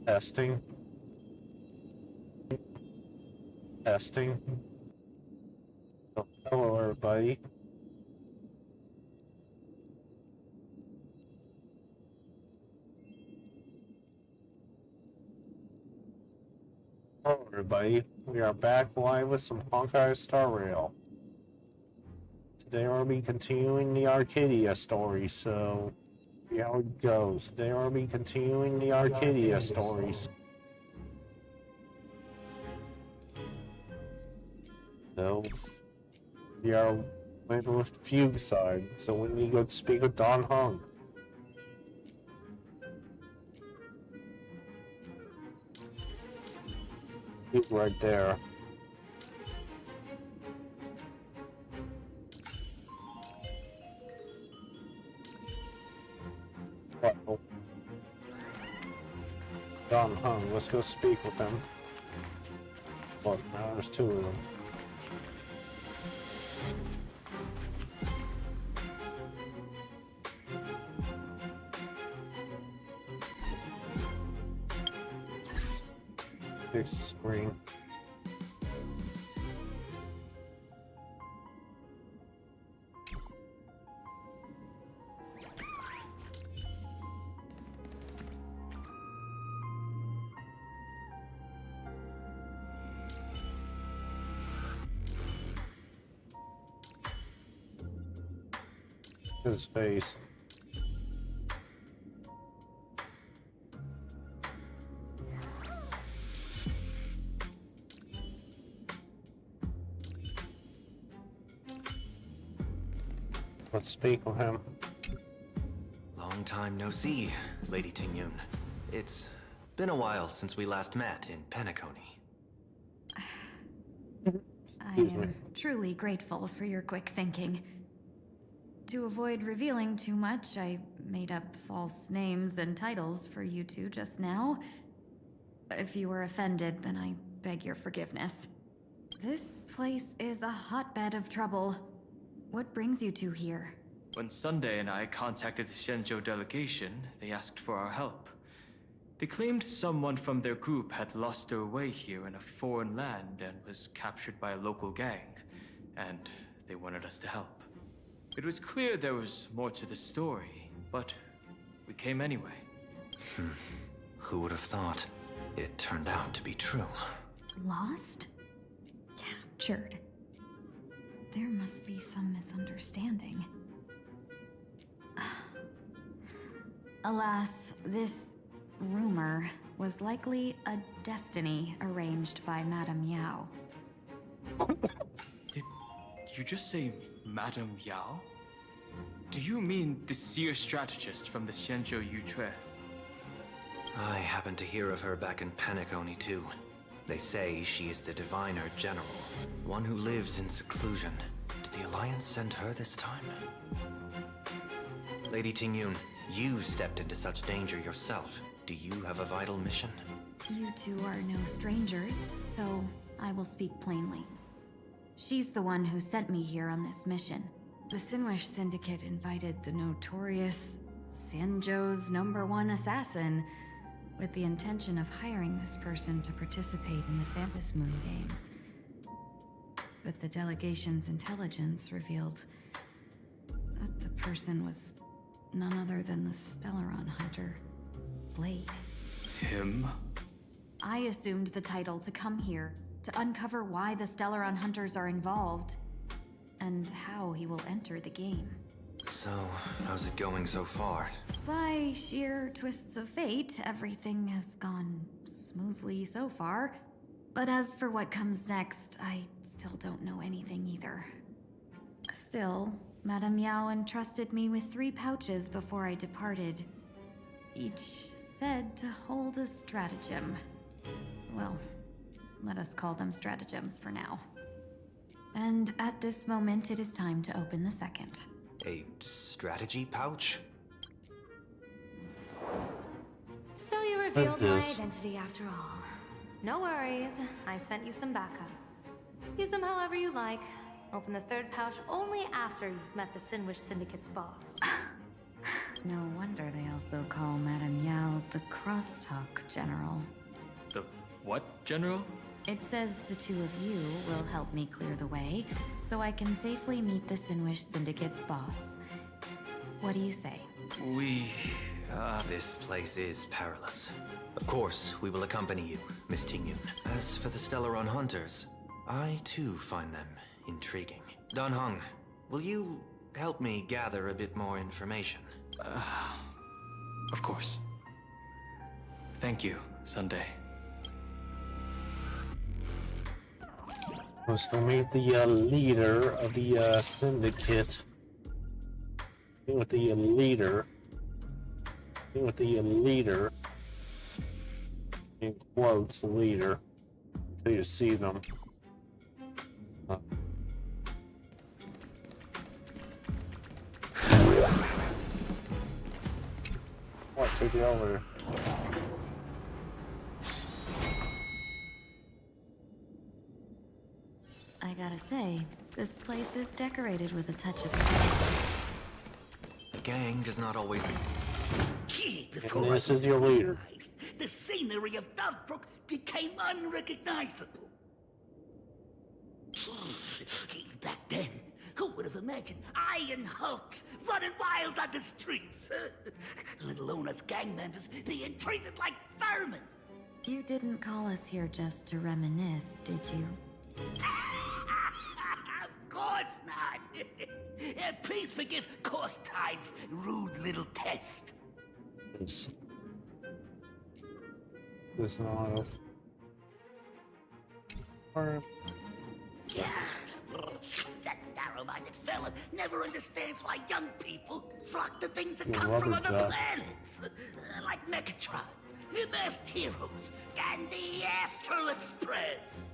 Testing. Testing. Oh, hello, everybody. Hello, everybody. We are back live with some Honkai Star Rail. Today we'll be continuing the Arcadia story, so see how it goes. Today we'll be continuing the Arcadia stories. So we are waiting with Fugue side, so we need to go speak with Don Hung. He's right there. Uh-oh. Don Hung, let's go speak with him. Look, now there's two of them. Big screen. His face. Let's speak with him. Long time no see, Lady Tingyun. It's been a while since we last met in Penacony. I am truly grateful for your quick thinking. To avoid revealing too much, I made up false names and titles for you two just now. If you were offended, then I beg your forgiveness. This place is a hotbed of trouble. What brings you two here? When Sunday and I contacted the Shenzhou delegation, they asked for our help. They claimed someone from their group had lost their way here in a foreign land and was captured by a local gang, and they wanted us to help. It was clear there was more to the story, but we came anyway. Who would have thought? It turned out to be true. Lost? Captured. There must be some misunderstanding. Alas, this rumor was likely a destiny arranged by Madame Yao. Did you just say Madame Yao? Do you mean the seer strategist from the Shenzhou Yutue? I happened to hear of her back in Penacony too. They say she is the diviner general, one who lives in seclusion. Did the Alliance send her this time? Lady Tingyun, you stepped into such danger yourself. Do you have a vital mission? You two are no strangers, so I will speak plainly. She's the one who sent me here on this mission. The Sinwish Syndicate invited the notorious Shenzhou's #1 assassin with the intention of hiring this person to participate in the Phantom Moon Games. But the delegation's intelligence revealed that the person was none other than the Stellaron hunter, Blade. Him? I assumed the title to come here to uncover why the Stellaron hunters are involved and how he will enter the game. So, how's it going so far? By sheer twists of fate, everything has gone smoothly so far. But as for what comes next, I still don't know anything either. Still, Madame Yao entrusted me with 3 pouches before I departed. Each said to hold a stratagem. Well, let us call them stratagems for now. And at this moment, it is time to open the second. A strategy pouch? So you revealed my this? identity after all. No worries, I've sent you some backup. Use them however you like. Open the 3rd pouch only after you've met the Sinwish Syndicate's boss. No wonder they also call Madame Yao the crosstalk, General. The what, General? It says the two of you will help me clear the way, so I can safely meet the Sinwish Syndicate's boss. What do you say? This place is perilous. Of course, we will accompany you, Miss Tingyun. As for the Stellaron Hunters, I too find them intriguing. Dan Heng, will you help me gather a bit more information? Of course. Thank you, Sunday. Let's go meet the leader of the syndicate. With the leader. With the leader. In quotes, leader. Until you see them. What? Take it over. I gotta say, this place is decorated with a touch of style. The gang does not always... And this is your leader. The scenery of Dovebrook became unrecognizable. Back then, who would have imagined Iron Hulks running wild on the streets? Let alone us gang members being treated like vermin. You didn't call us here just to reminisce, did you? Of course not. Please forgive Korstide's rude little test. There's not. Or Yeah, that narrow-minded fella never understands why young people flock to things that You come from rubber other duck. planets, like Megatron, the Masked Heroes, and the Astral Express.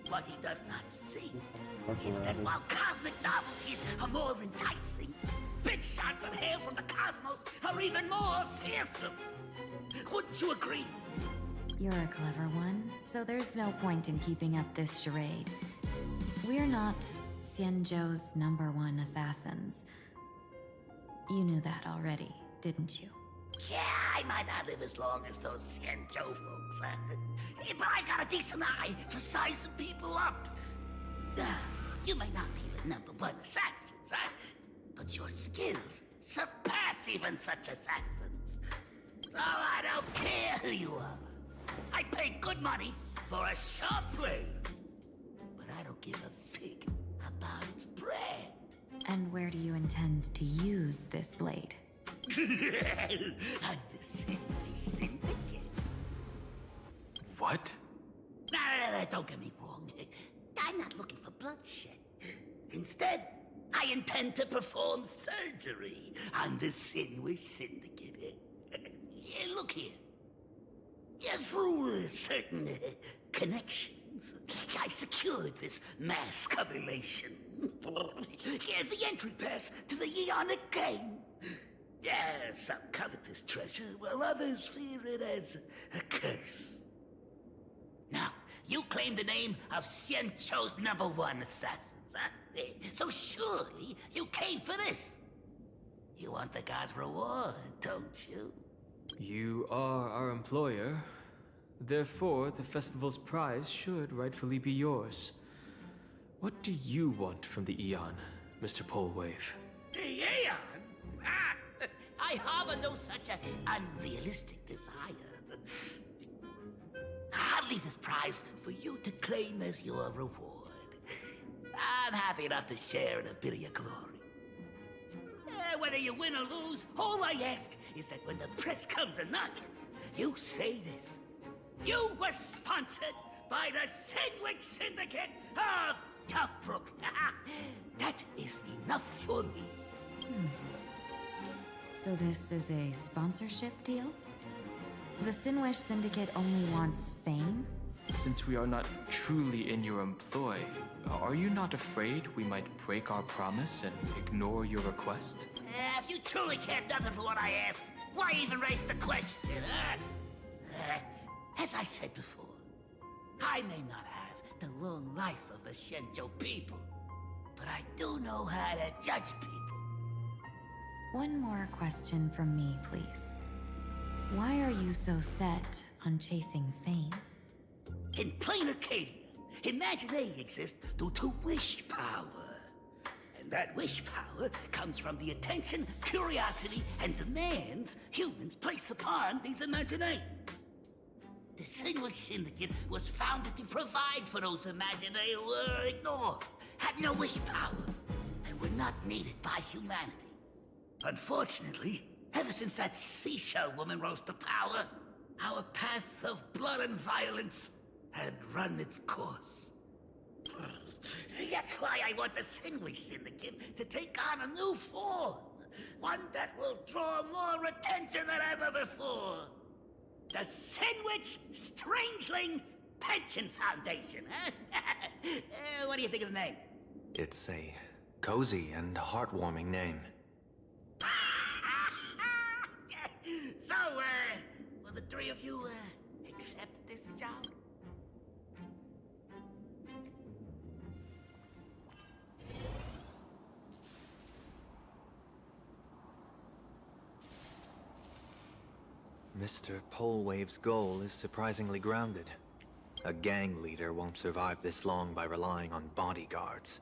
What he does not see is that while cosmic novelties are more enticing, big shots of hail from the cosmos are even more fearsome. Wouldn't you agree? You're a clever one, so there's no point in keeping up this charade. We're not Xianzhou's #1 assassins. You knew that already, didn't you? Yeah, I might not live as long as those Xianzhou folks, but I got a decent eye for sizing people up. You may not be the #1 assassins, right? But your skills surpass even such assassins. So I don't care who you are. I pay good money for a sharp blade. But I don't give a fig about its brand. And where do you intend to use this blade? On the Syndicate. What? No, don't get me wrong. I'm not looking for bloodshed. Instead, I intend to perform surgery on the Sinwish Syndicate. Look here. Through certain connections, I secured this mass coagulation. The entry pass to the Eonic game. Some covet this treasure, while others fear it as a curse. Now, you claim the name of Xianzhou's #1 assassins, huh? So surely you came for this. You want the god's reward, don't you? You are our employer. Therefore, the festival's prize should rightfully be yours. What do you want from the Eon, Mr. Polwave? The Aeon? I harbor no such an unrealistic desire. I'll leave this prize for you to claim as your reward. I'm happy enough to share in a bit of your glory. Whether you win or lose, all I ask is that when the press comes a-knocking, you say this. You were sponsored by the Sinwish Syndicate of Dovebrook. That is enough for me. So this is a sponsorship deal? The Sinwish Syndicate only wants fame? Since we are not truly in your employ, are you not afraid we might break our promise and ignore your request? If you truly cared nothing for what I asked, why even raise the question, huh? As I said before, I may not have the long life of the Xianzhou people, but I do know how to judge people. One more question from me, please. Why are you so set on chasing fame? In PlanArcadia, imagination exists due to wish power. And that wish power comes from the attention, curiosity, and demands humans place upon these imaginations. The Sinwish Syndicate was founded to provide for those imaginations who were ignored, had no wish power, and were not needed by humanity. Unfortunately, ever since that seashell woman rose to power, our path of blood and violence had run its course. That's why I want the Sinwish Syndicate to take on a new form. One that will draw more attention than ever before. The Sinwish Strangeling Pension Foundation, huh? What do you think of the name? It's a cozy and heartwarming name. So, will the three of you, accept this job? Mr. Polewave's goal is surprisingly grounded. A gang leader won't survive this long by relying on bodyguards.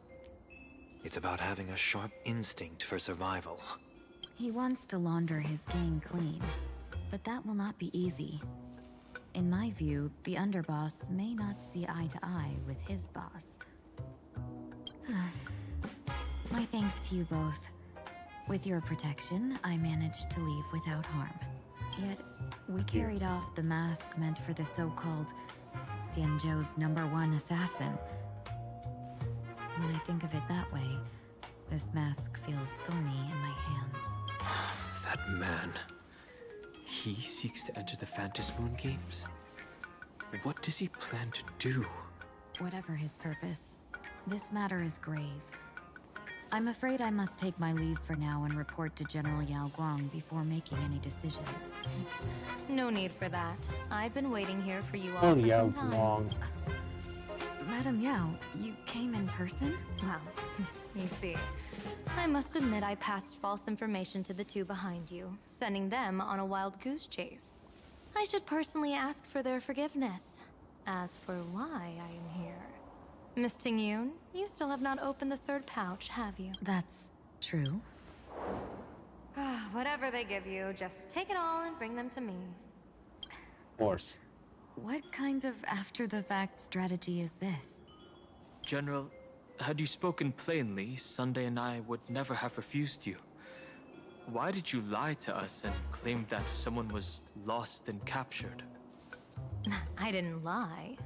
It's about having a sharp instinct for survival. He wants to launder his gang clean, but that will not be easy. In my view, the underboss may not see eye to eye with his boss. My thanks to you both. With your protection, I managed to leave without harm. Yet, we carried off the mask meant for the so-called Xianzhou's #1 assassin. When I think of it that way, this mask feels thorny in my hands. That man. He seeks to enter the Phantom Moon Games? What does he plan to do? Whatever his purpose, this matter is grave. I'm afraid I must take my leave for now and report to General Yao Guang before making any decisions. No need for that. I've been waiting here for you all Oh, for yeah, some time. wrong. Madam Yao, you came in person? Well, you see, I must admit I passed false information to the two behind you, sending them on a wild goose chase. I should personally ask for their forgiveness. As for why I am here... Miss Tingyun, you still have not opened the third pouch, have you? That's true. Whatever they give you, just take it all and bring them to me. Of course. What kind of after-the-fact strategy is this? General, had you spoken plainly, Sunday and I would never have refused you. Why did you lie to us and claim that someone was lost and captured? I didn't lie.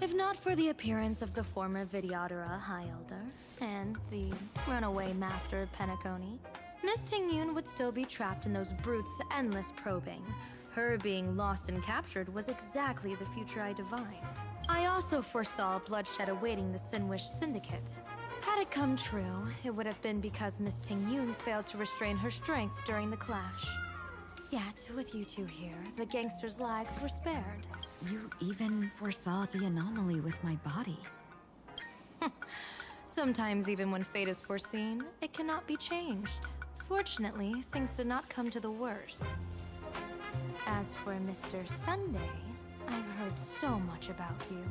If not for the appearance of the former Vidyadhara High Elder and the runaway Master of Penacony, Miss Tingyun would still be trapped in those brutes' endless probing. Her being lost and captured was exactly the future I divined. I also foresaw bloodshed awaiting the Sinwish Syndicate. Had it come true, it would have been because Miss Tingyun failed to restrain her strength during the clash. Yet, with you two here, the gangsters' lives were spared. You even foresaw the anomaly with my body. Sometimes even when fate is foreseen, it cannot be changed. Fortunately, things did not come to the worst. As for Mr. Sunday, I've heard so much about you.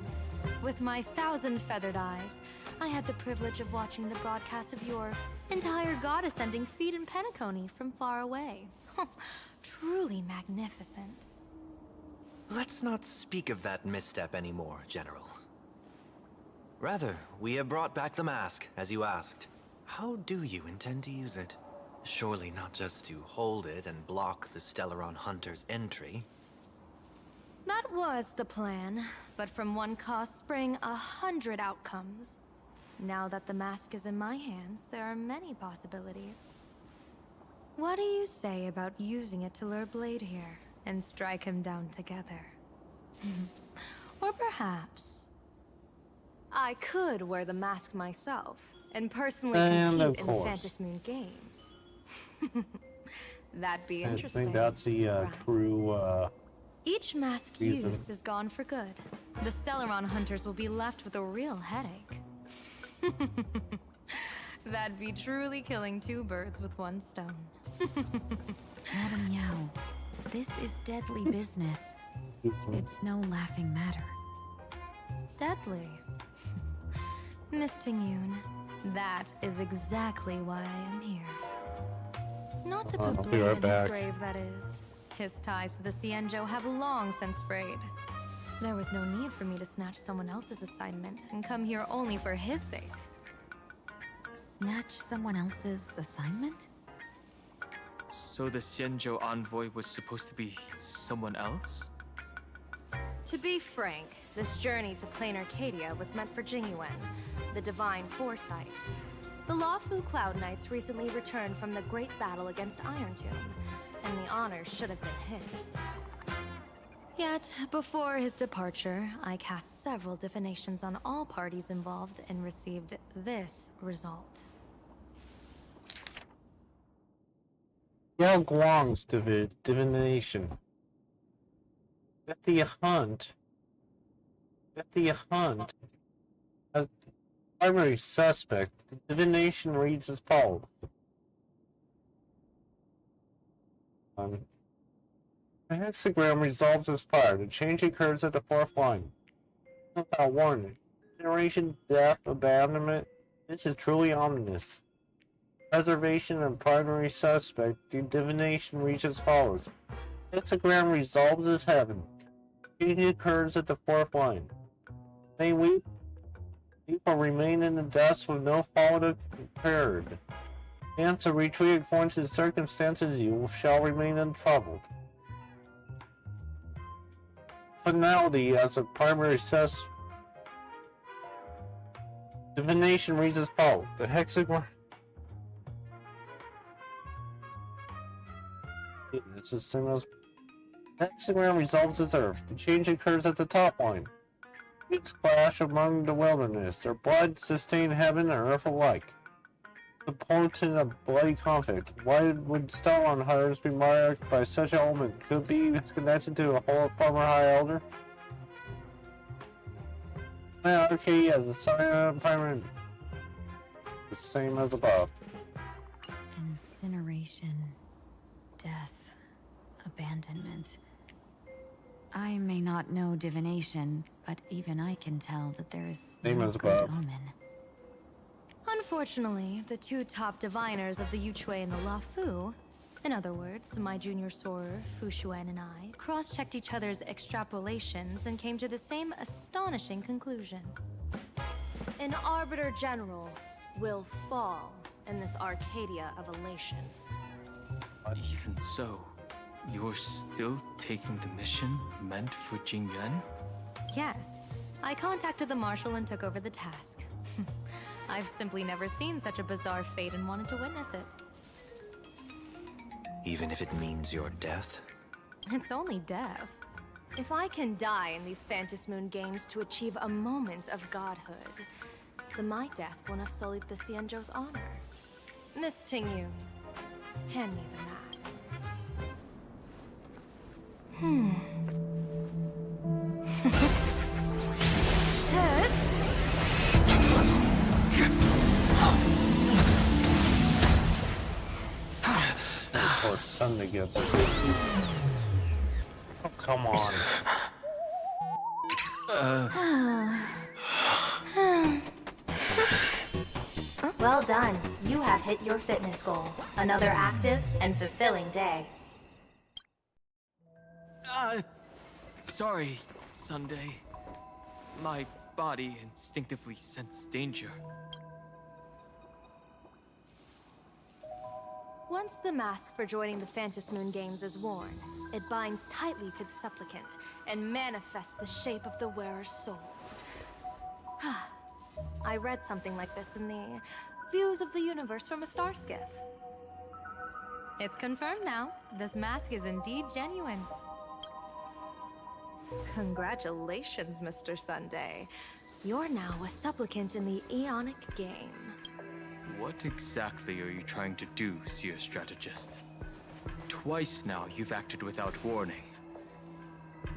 With my 1,000 feathered eyes, I had the privilege of watching the broadcast of your entire god-ascending feat in Penacony from far away. Truly magnificent. Let's not speak of that misstep anymore, General. Rather, we have brought back the mask, as you asked. How do you intend to use it? Surely not just to hold it and block the Stellaron Hunter's entry. That was the plan, but from one cost spring 100 outcomes. Now that the mask is in my hands, there are many possibilities. What do you say about using it to lure Blade here, and strike him down together? Or perhaps... I could wear the mask myself, and personally compete in the Phantom Moon Games. That'd be interesting. I think that's the right? true, Each mask reason. used is gone for good. The Stellaron hunters will be left with a real headache. That'd be truly killing two birds with one stone. Madam Yao, This is deadly business. It's no laughing matter. Deadly. Miss Tingyun, that is exactly why I am here. Not to I'll put be blame right in back. his grave, that is. His ties to the Xianzhou have long since frayed. There was no need for me to snatch someone else's assignment and come here only for his sake. Snatch someone else's assignment? So the Xianzhou envoy was supposed to be someone else? To be frank, this journey to PlanArcadia was meant for Jingyuan, the divine foresight. The Lawfu Cloud Knights recently returned from the great battle against Iron Tomb, and the honor should have been his. Yet, before his departure, I cast several divinations on all parties involved and received this result. Yao Guang's divination. At the hunt. As primary suspect, the divination reads as follows. The hexagram resolves as fire. The change occurs at the fourth line. Without warning. Generation, death, abandonment. This is truly ominous. Preservation of primary suspect. The divination reads as follows. Hexagram resolves as heaven. Change occurs at the fourth line. May weep. People remain in the dust with no fault occurred. Answer retreat according to the circumstances. You shall remain untroubled. Finality as a primary suspect. Divination reads as follows. The hexagram. It's the same as. Hexagram resolves as earth. The change occurs at the top line. Its clash among the wilderness. Their blood sustain heaven and earth alike. The portent of bloody conflict. Why would Stellon hunters be marked by such an omen? Could be connected to a whole former High Elder? Okay, as a sign of primary. The same as above. Incineration, death, abandonment. I may not know divination, but even I can tell that there is Same no as good above. omen. Unfortunately, the two top diviners of the Yuchui and the Lafu, in other words, my junior sorer, Fu Xuan, and I, cross-checked each other's extrapolations and came to the same astonishing conclusion. An Arbiter General will fall in this Arcadia of elation. Even so, you're still taking the mission meant for Jingyuan? Yes, I contacted the Marshal and took over the task. I've simply never seen such a bizarre fate and wanted to witness it. Even if it means your death? It's only death. If I can die in these Phantasmoon games to achieve a moment of godhood, then my death won't have sullied the Xianzhou's honor. Miss Tingyun, hand me the mask. Or Sunday gets it. Oh, come on. Well done. You have hit your fitness goal. Another active and fulfilling day. Sorry, Sunday. My body instinctively sensed danger. Once the mask for joining the Phantasmoon Games is worn, it binds tightly to the supplicant and manifests the shape of the wearer's soul. I read something like this in the Views of the Universe from a Star Skiff. It's confirmed now. This mask is indeed genuine. Congratulations, Mr. Sunday. You're now a supplicant in the Aeonic game. What exactly are you trying to do, Seer Strategist? Twice now you've acted without warning.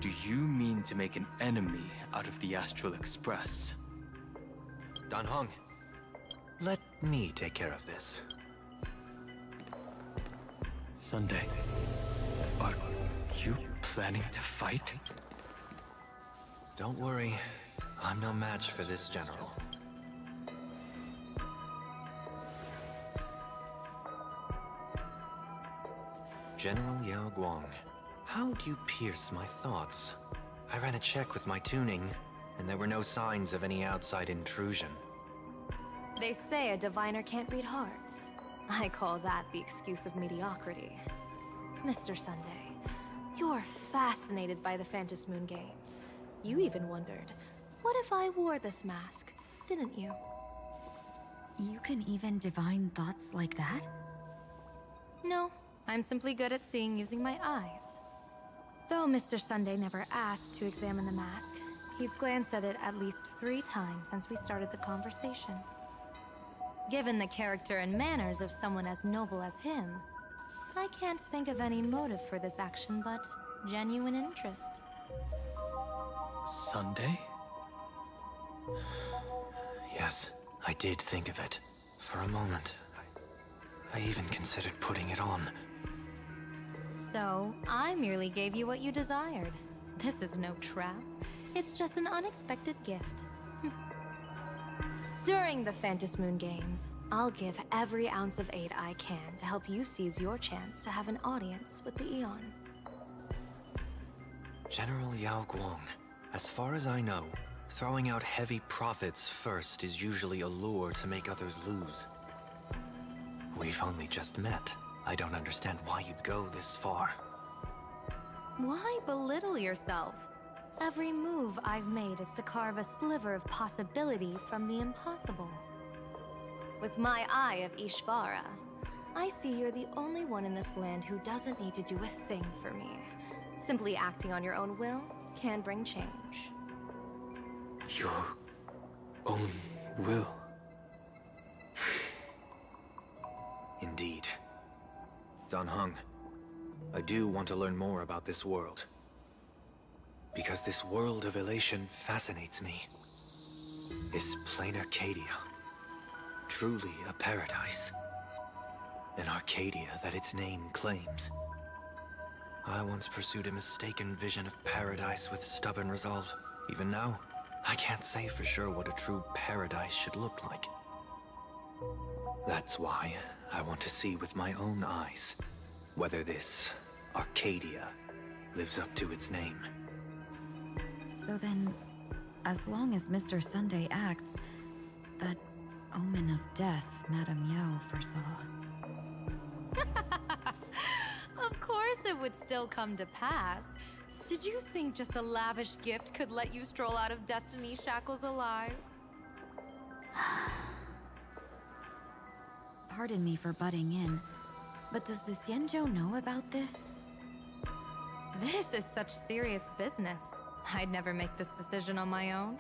Do you mean to make an enemy out of the Astral Express? Dan Hong, let me take care of this. Sunday, You planning to fight? Don't worry. I'm no match for this general. General Yao Guang, how do you pierce my thoughts? I ran a check with my tuning, and there were no signs of any outside intrusion. They say a diviner can't read hearts. I call that the excuse of mediocrity. Mr. Sunday, you're fascinated by the Phantom Moon Games. You even wondered, what if I wore this mask, didn't you? You can even divine thoughts like that? No, I'm simply good at seeing using my eyes. Though Mr. Sunday never asked to examine the mask, he's glanced at it at least 3 times since we started the conversation. Given the character and manners of someone as noble as him, I can't think of any motive for this action but genuine interest. Sunday? Yes, I did think of it. For a moment, I even considered putting it on. So, I merely gave you what you desired. This is no trap. It's just an unexpected gift. During the Phantom Moon Games, I'll give every ounce of aid I can to help you seize your chance to have an audience with the Eon. General Yao Guang, as far as I know, throwing out heavy profits first is usually a lure to make others lose. We've only just met. I don't understand why you'd go this far. Why belittle yourself? Every move I've made is to carve a sliver of possibility from the impossible. With my eye of Ishvara, I see you're the only one in this land who doesn't need to do a thing for me. Simply acting on your own will can bring change. Your own will. Indeed. Dan Heng, I do want to learn more about this world. Because this world of elation fascinates me. Is PlanArcadia truly a paradise? An Arcadia that its name claims. I once pursued a mistaken vision of paradise with stubborn resolve. Even now, I can't say for sure what a true paradise should look like. That's why I want to see with my own eyes whether this Arcadia lives up to its name. So then, as long as Mr. Sunday acts, that omen of death Madame Yao foresaw. Of course it would still come to pass. Did you think just a lavish gift could let you stroll out of Destiny shackles alive? Pardon me for butting in, but does the Xianzhou know about this? This is such serious business. I'd never make this decision on my own.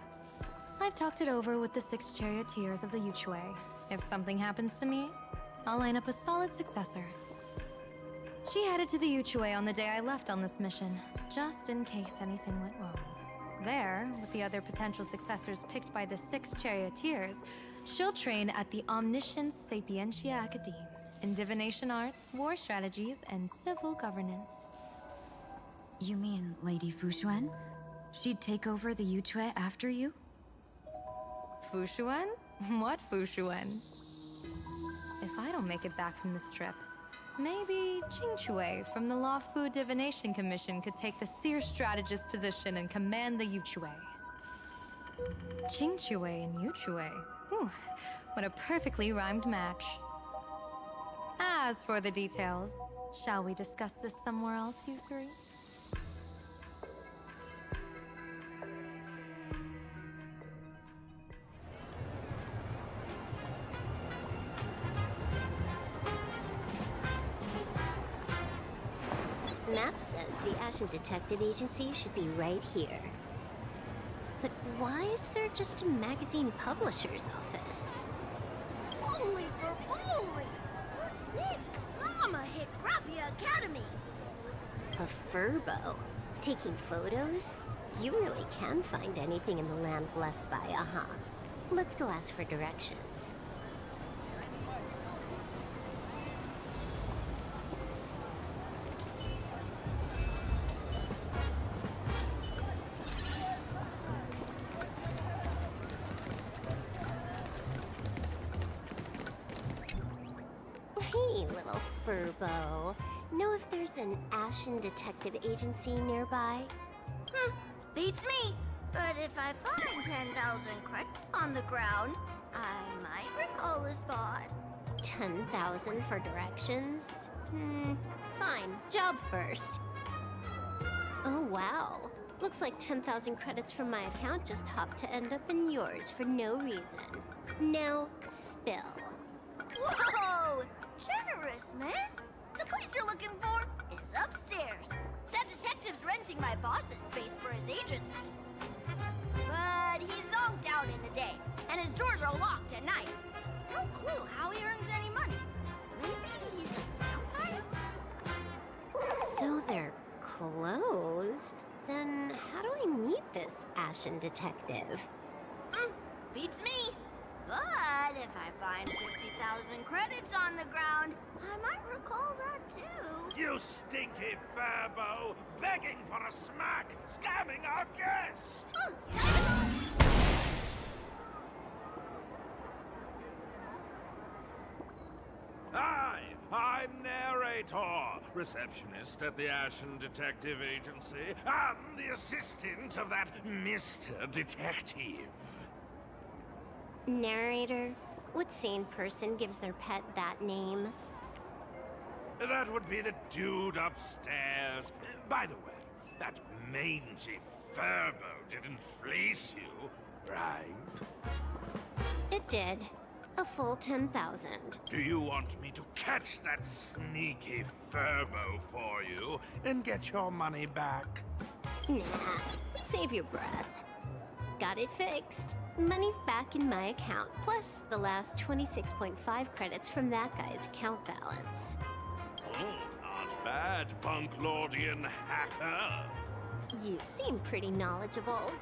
I've talked it over with the 6 charioteers of the Yuchue. If something happens to me, I'll line up a solid successor. She headed to the Yuchue on the day I left on this mission, just in case anything went wrong. There, with the other potential successors picked by the 6 charioteers, she'll train at the Omniscience Sapientia Academe in divination arts, war strategies, and civil governance. You mean Lady Fushuan? She'd take over the Yuchue after you? Fushuan? What Fushuan? If I don't make it back from this trip, maybe Qingchue from the Law Fu Divination Commission could take the Seer Strategist position and command the Yuchue. Qingchue and Yuchue. Ooh, what a perfectly rhymed match. As for the details, shall we discuss this somewhere else, you 3? Map says the Ashen Detective Agency should be right here. But why is there just a magazine publisher's office? Only for only! Big drama hit Graphia Academy! A furbo? Taking photos? You really can find anything in the land blessed by Aha. Let's go ask for directions. little furbo. Know if there's an Ashen Detective Agency nearby? Beats me. But if I find 10,000 credits on the ground, I might recall a spot. 10,000 for directions? Fine. Job first. Oh, wow. Looks like 10,000 credits from my account just hopped to end up in yours for no reason. Now, spill. Whoa! Generous, miss. The place you're looking for is upstairs. That detective's renting my boss's space for his agency. But he's zonked out in the day, and his doors are locked at night. No clue how he earns any money. Maybe he's a vampire? So they're closed? Then how do I meet this Ashen Detective? Beats me. But if I find 50,000 credits on the ground, I might recall that too. You stinky furbo! Begging for a smack! Scamming our guest! Hi, I'm Narrator, receptionist at the Ashen Detective Agency. I'm the assistant of that Mr. Detective. Narrator? What sane person gives their pet that name? That would be the dude upstairs. By the way, that mangy furbo didn't fleece you, right? It did. A full 10,000. Do you want me to catch that sneaky furbo for you and get your money back? Nah, save your breath. Got it fixed. Money's back in my account, plus the last 26.5 credits from that guy's account balance. Oh, not bad, Bunklordian hacker. You seem pretty knowledgeable.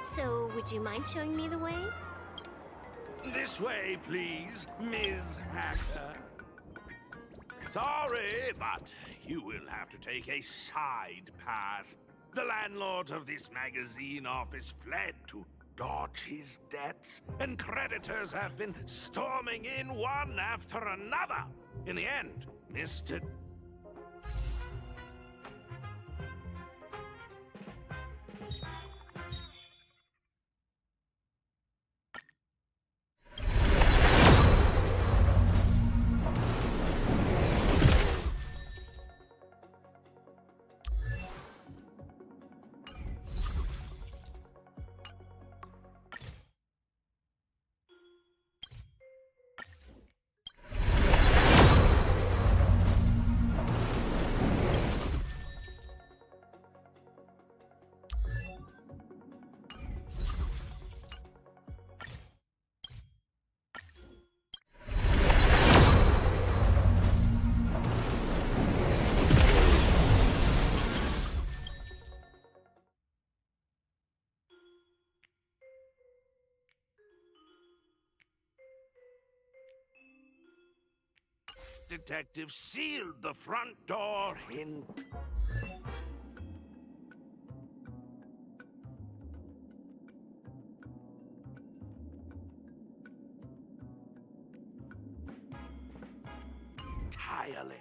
So, would you mind showing me the way? This way, please, Ms. Hacker. Sorry, but you will have to take a side path. The landlord of this magazine office fled to dodge his debts, and creditors have been storming in one after another. In the end, Mr. Detective sealed the front door in... entirely.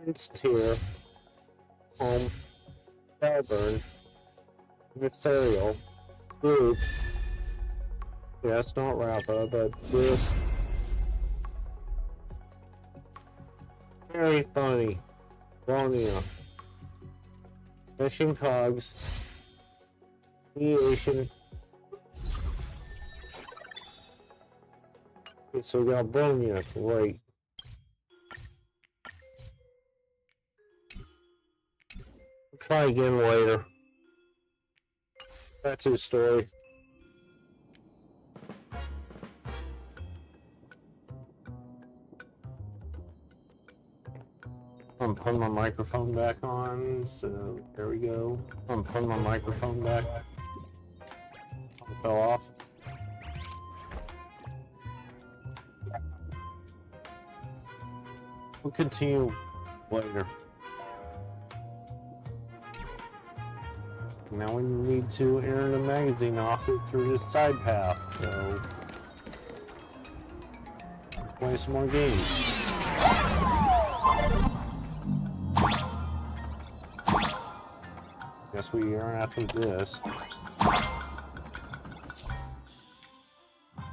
It's tier. Melbourne. Visceral. Group. Yeah, it's not Rappa, but this. Very funny. Bronia. Mission Cogs. Mediation. Okay, so we got Bronia. Great. Try again later. That's his story. I'm putting my microphone back on, so there we go. I'm putting my microphone back. It fell off. We'll continue later. Now we need to enter the magazine office through this side path, so let's play some more games. Guess we are after this.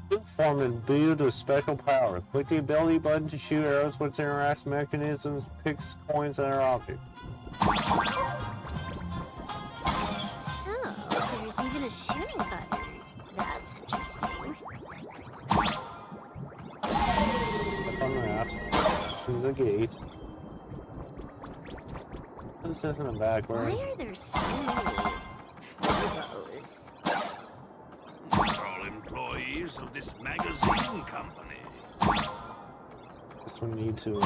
Boot form imbued with special power. Click the ability button to shoot arrows which interacts mechanisms, picks coins, and other objects. There's even a shooting button. That's interesting. Click on that. Choose a gate. This isn't a back Why way. are there so many photos? All employees of this magazine company. Guess we need to.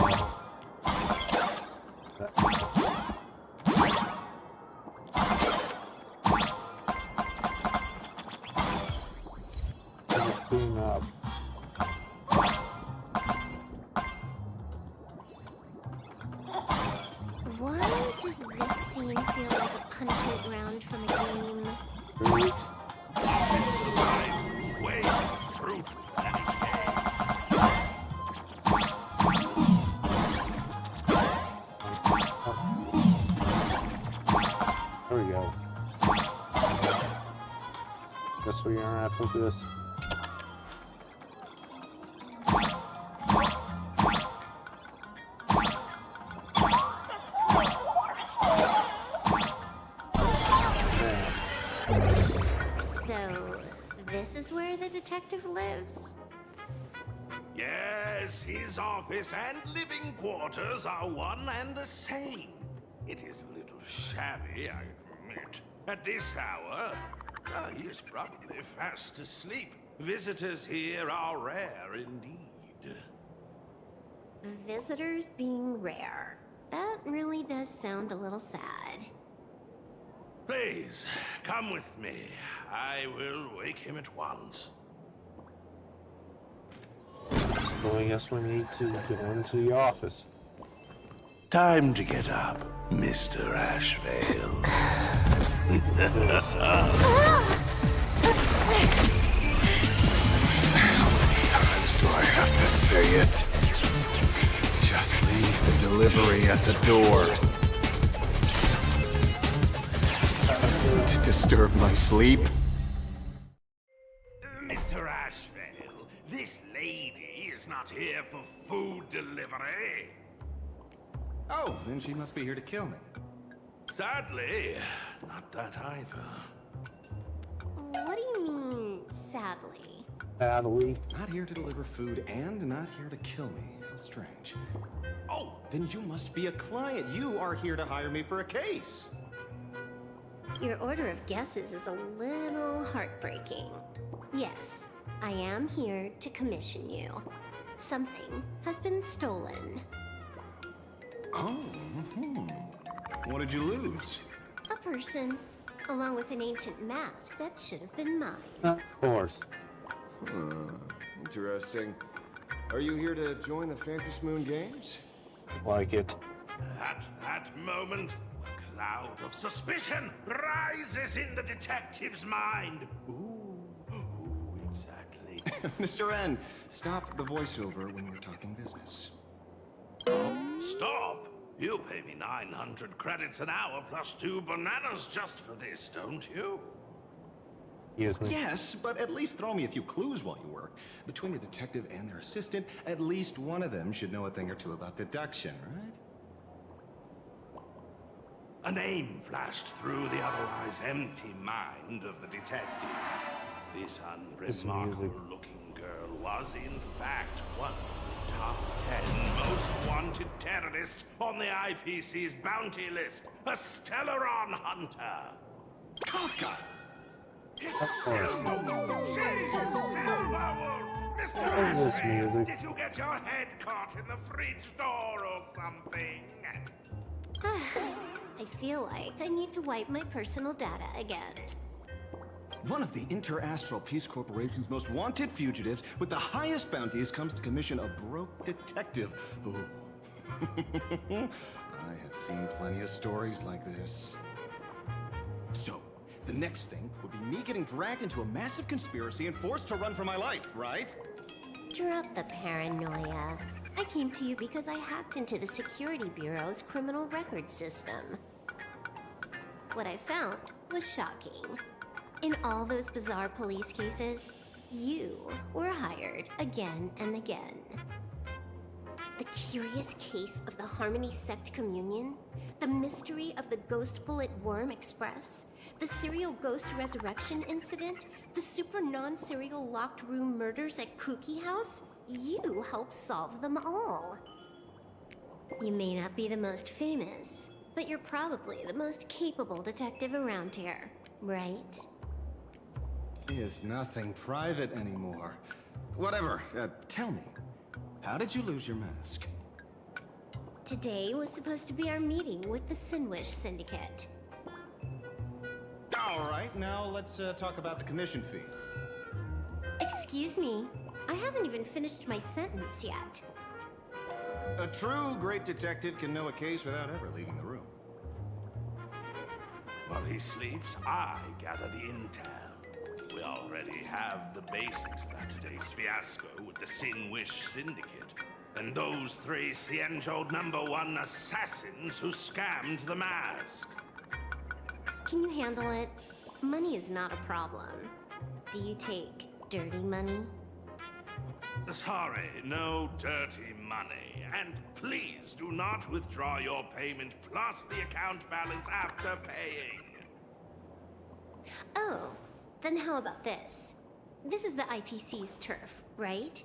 Clean up. Why does this scene feel like a punishment round from a game? This survives way through that There we go. Guess we are after this. So, this is where the detective lives? Yes, his office and living quarters are one and the same. It is a little shabby, I admit. At this hour, he is probably fast asleep. Visitors here are rare indeed. Visitors being rare. That really does sound a little sad. Please, come with me. I will wake him at once. Well, I guess we need to go into the office. Time to get up, Mr. Ashvale. How many times do I have to say it? Just leave the delivery at the door. To disturb my sleep? Mr. Ashvale, this lady is not here for food delivery. Oh, then she must be here to kill me. Sadly, not that either. What do you mean, sadly? Sadly. Not here to deliver food and not here to kill me. How strange. Oh, Then you must be a client. You are here to hire me for a case. Your order of guesses is a little heartbreaking. Yes, I am here to commission you. Something has been stolen. Oh, What did you lose? A person, along with an ancient mask that should have been mine. Of course. Interesting. Are you here to join the Fantasy Moon Games? Like it. at that moment, a cloud of suspicion rises in the detective's mind. Who exactly? Mr. N, stop the voiceover when we're talking business. Stop? You pay me 900 credits an hour plus 2 bananas just for this, don't you? Excuse me. Yes, but at least throw me a few clues while you work. Between the detective and their assistant, at least one of them should know a thing or two about deduction, right? A name flashed through the otherwise empty mind of the detective. This unremarkable-looking girl was, in fact, one of the top 10 most wanted terrorists on the IPC's bounty list, a Stellaron hunter. Honkai! Of course. Mr. What is this Ashby, music? did you get your head caught in the fridge door or something? I feel like I need to wipe my personal data again. One of the Interastral Peace Corporation's most wanted fugitives with the highest bounties comes to commission a broke detective. Ooh. I have seen plenty of stories like this. So, the next thing would be me getting dragged into a massive conspiracy and forced to run for my life, right? Drop the paranoia. I came to you because I hacked into the Security Bureau's criminal record system. What I found was shocking. In all those bizarre police cases, you were hired again and again. The curious case of the Harmony Sect Communion, the mystery of the Ghost Bullet Worm Express, the serial ghost resurrection incident, the super non-serial locked room murders at Kooky House, you helped solve them all. You may not be the most famous, but you're probably the most capable detective around here, right? Is nothing private anymore. Whatever, tell me, how did you lose your mask? Today was supposed to be our meeting with the Sinwish Syndicate. All right, now let's talk about the commission fee. Excuse me, I haven't even finished my sentence yet. A true great detective can know a case without ever leaving the room. While he sleeps, I gather the intel. We already have the basics about today's fiasco with the Sinwish Syndicate. And those 3 Cienjo #1 assassins who scammed the mask. Can you handle it? Money is not a problem. Do you take dirty money? Sorry, no dirty money. And please do not withdraw your payment plus the account balance after paying. Oh, then how about this? This is the IPC's turf, right?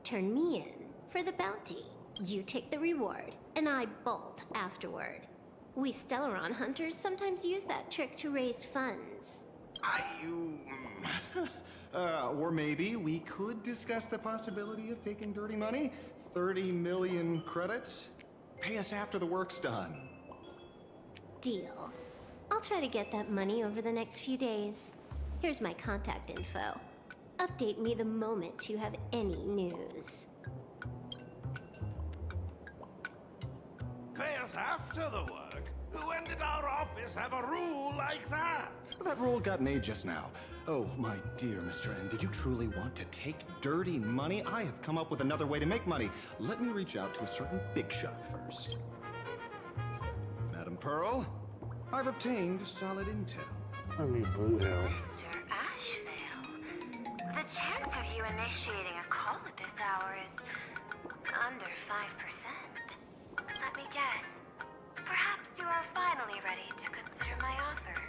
Turn me in for the bounty. You take the reward, and I bolt afterward. We Stellaron hunters sometimes use that trick to raise funds. Or maybe we could discuss the possibility of taking dirty money? 30 million credits? Pay us after the work's done. Deal. I'll try to get that money over the next few days. Here's my contact info. Update me the moment you have any news. Pay us after the work? When did our office have a rule like that? That rule got made just now. Oh, my dear Mr. N, did you truly want to take dirty money? I have come up with another way to make money. Let me reach out to a certain big shot first. Madam Pearl, I've obtained solid intel. I mean, Blue Hill. Mr. Ashvale, the chance of you initiating a call at this hour is under 5%. Let me guess. Perhaps you are finally ready to consider my offer.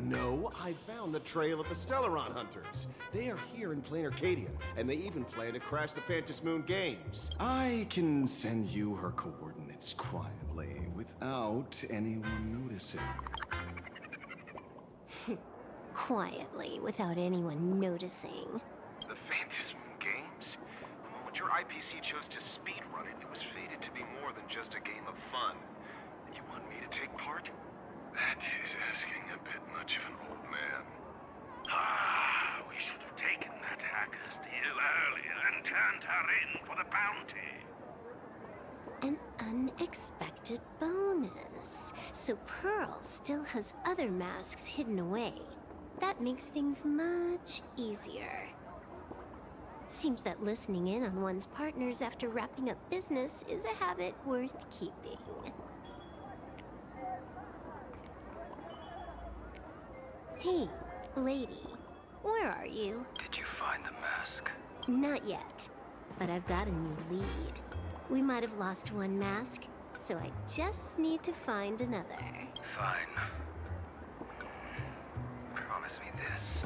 No, I found the trail of the Stellaron Hunters. They are here in PlanArcadia, and they even plan to crash the Phantom Moon Games. I can send you her coordinates quietly, without anyone noticing. Quietly, without anyone noticing. The Phantom Moon Games? The moment your IPC chose to speedrun it, it was fated to be more than just a game of fun. And you want me to take part? That is asking a bit much of an old man. Ah, we should have taken that hacker's deal earlier and turned her in for the bounty. An unexpected bonus. So Pearl still has other masks hidden away. That makes things much easier. Seems that listening in on one's partners after wrapping up business is a habit worth keeping. Hey, lady. Where are you? Did you find the mask? Not yet. But I've got a new lead. We might have lost one mask, so I just need to find another. Fine. Promise me this.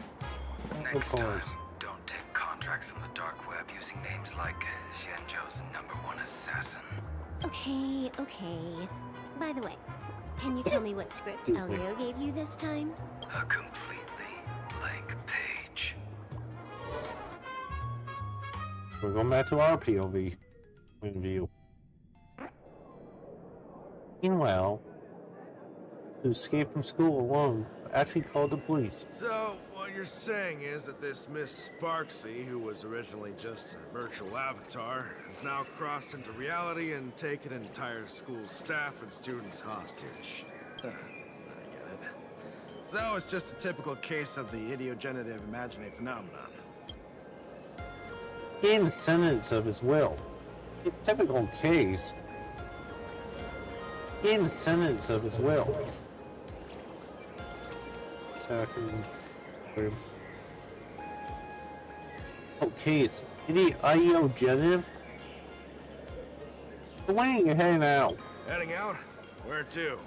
Of Next time, course. don't take contracts on the dark web using names like Xianzhou's #1 assassin. Okay, okay. By the way, can you tell me what script Elio gave you this time? A completely blank page. We're going back to our POV point of view. Meanwhile, who escaped from school alone actually called the police. So, what you're saying is that this Miss Sparksy, who was originally just a virtual avatar, has now crossed into reality and taken an entire school staff and students hostage. I get it. So, it's just a typical case of the idiogenerative imaginary phenomenon. In the sentence of his will. A typical case. In the sentence of his will. Second. Okay, it's idiogenerative. When are you heading out? Heading out? Where to?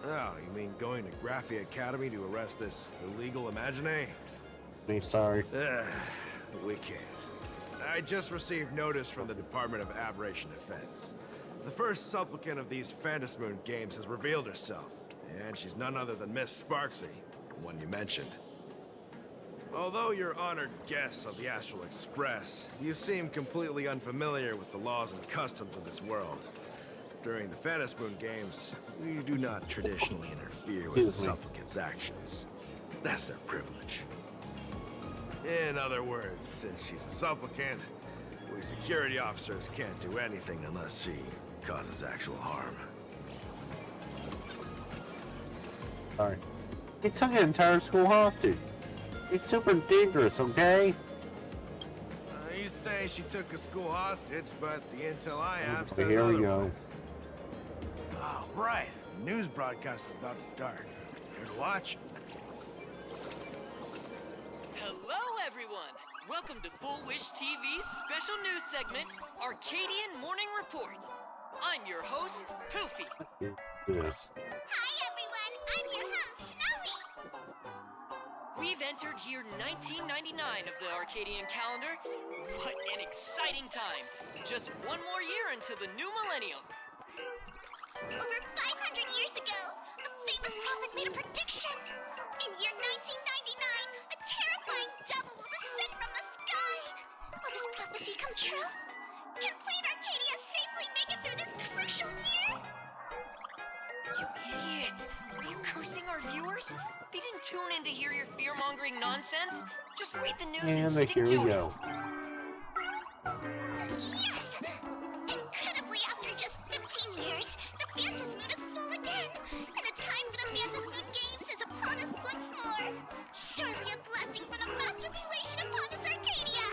Oh, you mean going to Graphi Academy to arrest this illegal imaginary? Me sorry. We can't. I just received notice from the Department of Aberration Defense. The first supplicant of these Phantasmoon games has revealed herself, and she's none other than Miss Sparksy, the one you mentioned. Although you're honored guests of the Astral Express, you seem completely unfamiliar with the laws and customs of this world. During the Phantasmoon games, we do not traditionally interfere with the supplicant's actions. That's their privilege. In other words, since she's a supplicant, we security officers can't do anything unless she causes actual harm. Sorry. He took an entire school hostage. It's super dangerous, okay? You say she took a school hostage, but the intel I have So says here we otherwise. go. Oh, right. News broadcast is about to start. Here to watch? Hello, everyone! Welcome to Full Wish TV's special news segment, Arcadian Morning Report. I'm your host, Poofy. Yes. Hi, everyone. I'm your host, Snowy. We've entered year 1999 of the Arcadian calendar. What an exciting time! Just one more year until the new millennium. Over 500 years ago, a famous prophet made a prediction. In year 1999, a terrifying devil will descend from the sky. Will this prophecy come true? Can PlanArcadia safely make it through this crucial year? You idiot! Are you cursing our viewers? They didn't tune in to hear your fear-mongering nonsense. Just read the news and stick here to we it. go. Yes! Incredibly, after just 15 years, the Phantasmoon is full again, and the time for the Phantasmoon games is upon us once more. Surely a blessing from the master relation upon us, Arcadia!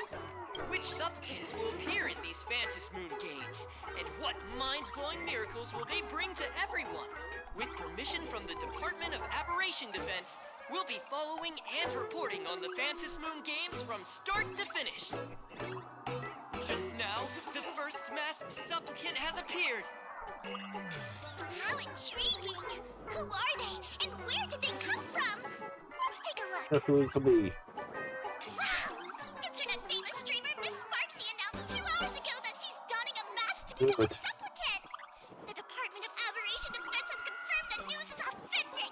Which supplicants will appear in these Phantasmoon games? And what mind-blowing miracles will they bring to everyone? With permission from the Department of Aberration Defense, we'll be following and reporting on the Phantasmoon games from start to finish. Just now, the first masked supplicant has appeared. How intriguing! Who are they, and where did they come from? Let's take a look. That's who it could be. Wow! Internet famous streamer Miss Sparksy announced 2 hours ago that she's donning a mask to become a supplicant. The Department of Aberration Defense has confirmed the news is authentic.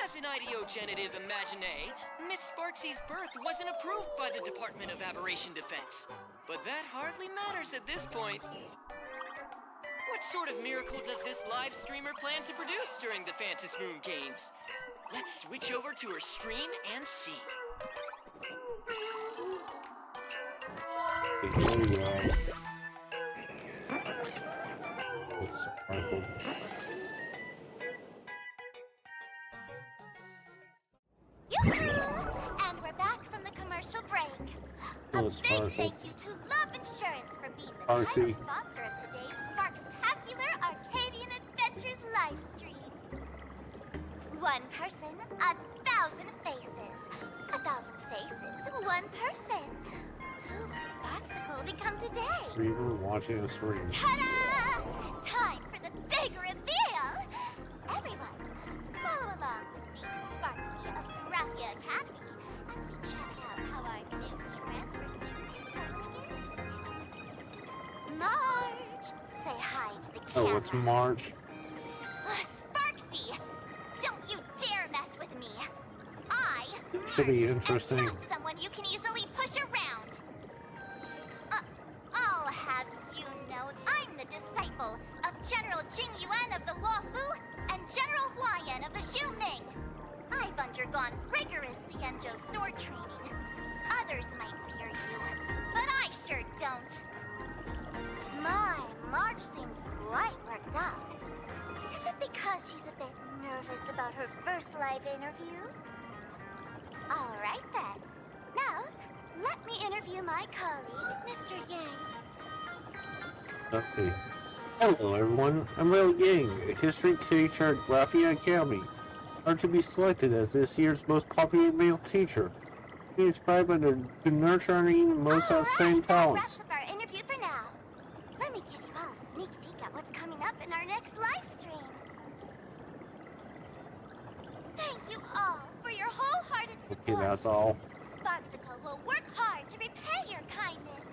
As an idiogenerative imaginee, Miss Sparksy's birth wasn't approved by the Department of Aberration Defense. But that hardly matters at this point. What sort of miracle does this live streamer plan to produce during the Phantasmoon games? Let's switch over to her stream and see. Here we go. It's sparkled. Yoo-hoo! And we're back from the commercial break. A big thank you to Love Insurance for being the title sponsor of today's Sparkstacular Arcadian Adventures live stream. One person, 1,000 faces. 1,000 faces, one person. Who will Sparksicle become today? We're even watching the stream. Ta-da! Time for the big reveal! Everyone, follow along with the Sparksy of PlanArcadia Academy as we check out how our new transfer student is settling in. Marge! Say hi to the camera. Oh, it's March. Sparksy! Don't you dare mess with me! I, Should be Marge, interesting. am not someone you can easily push around. I'll have you know I'm the disciple of General Jing Yuan of the Luofu and General Huayan of the Xu Ming. I've undergone rigorous Xianzhou sword training. Others might fear you, but I sure don't. My, Marge seems quite worked up. Is it because she's a bit nervous about her first live interview? All right then. Now, let me interview my colleague, Mr. Yang. Okay. Hello everyone, I'm Will Yang, a history teacher at PlanArcadia Academy. Are to be selected as this year's most popular male teacher. He is described by the nurturing and most outstanding That talents. wraps up our interview for now. Let me give you all a sneak peek at what's coming up in our next live stream. Thank you all for your wholehearted support. Okay, that's all. Sparksicle will work hard to repay your kindness.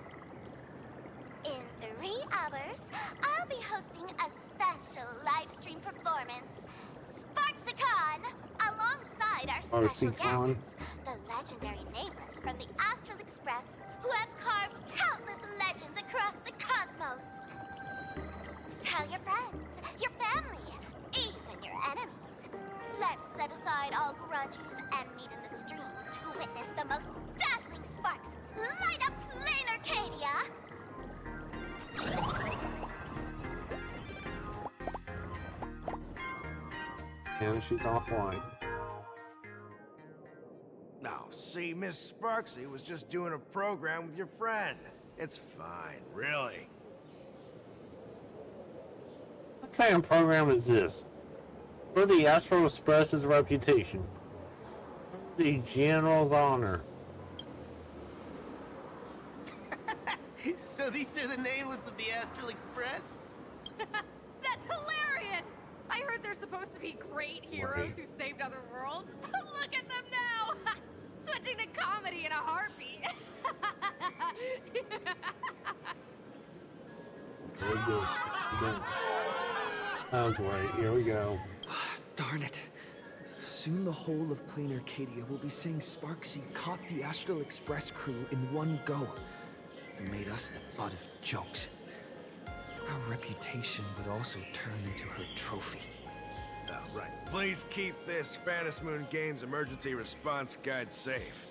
In 3 hours, I'll be hosting a special live stream performance, Sparksicon, alongside our special Sparksicon. guests, the legendary Nameless from the Astral Express, who have carved countless legends across the cosmos. Tell your friends, your family, even your enemies. Let's set aside all grudges and meet in the stream to witness the most dazzling sparks light up PlanArcadia. And she's offline. Now, see, Miss Sparksy was just doing a program with your friend. It's fine, really. What kind of program is this? For the Astral Express's reputation. The General's honor. So these are the nameless of the Astral Express? That's hilarious! I heard they're supposed to be great heroes who saved other worlds. Look at them now! Switching to comedy in a heartbeat. Oh great, here we go. Darn it. Soon the whole of PlanArcadia will be saying Sparksy caught the Astral Express crew in one go and made us the butt of jokes. Our reputation would also turn into her trophy. Right. Please keep this Phantasmoon Games emergency response guide safe.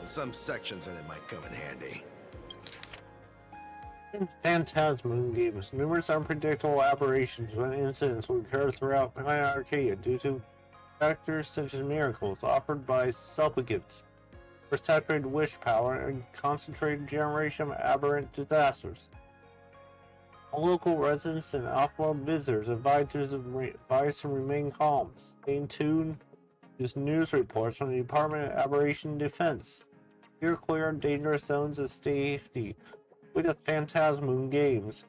Some sections in it might come in handy. In Phantasmoon games, numerous unpredictable aberrations and incidents will occur throughout PlanArcadia due to factors such as miracles offered by supplicants, or saturated wish power, and concentrated generation of aberrant disasters. All local residents and off-world visitors advised to remain calm, stay in tune to news reports from the Department of Aberration Defense, steer clear of dangerous zones of safety with the Phantasmoon games.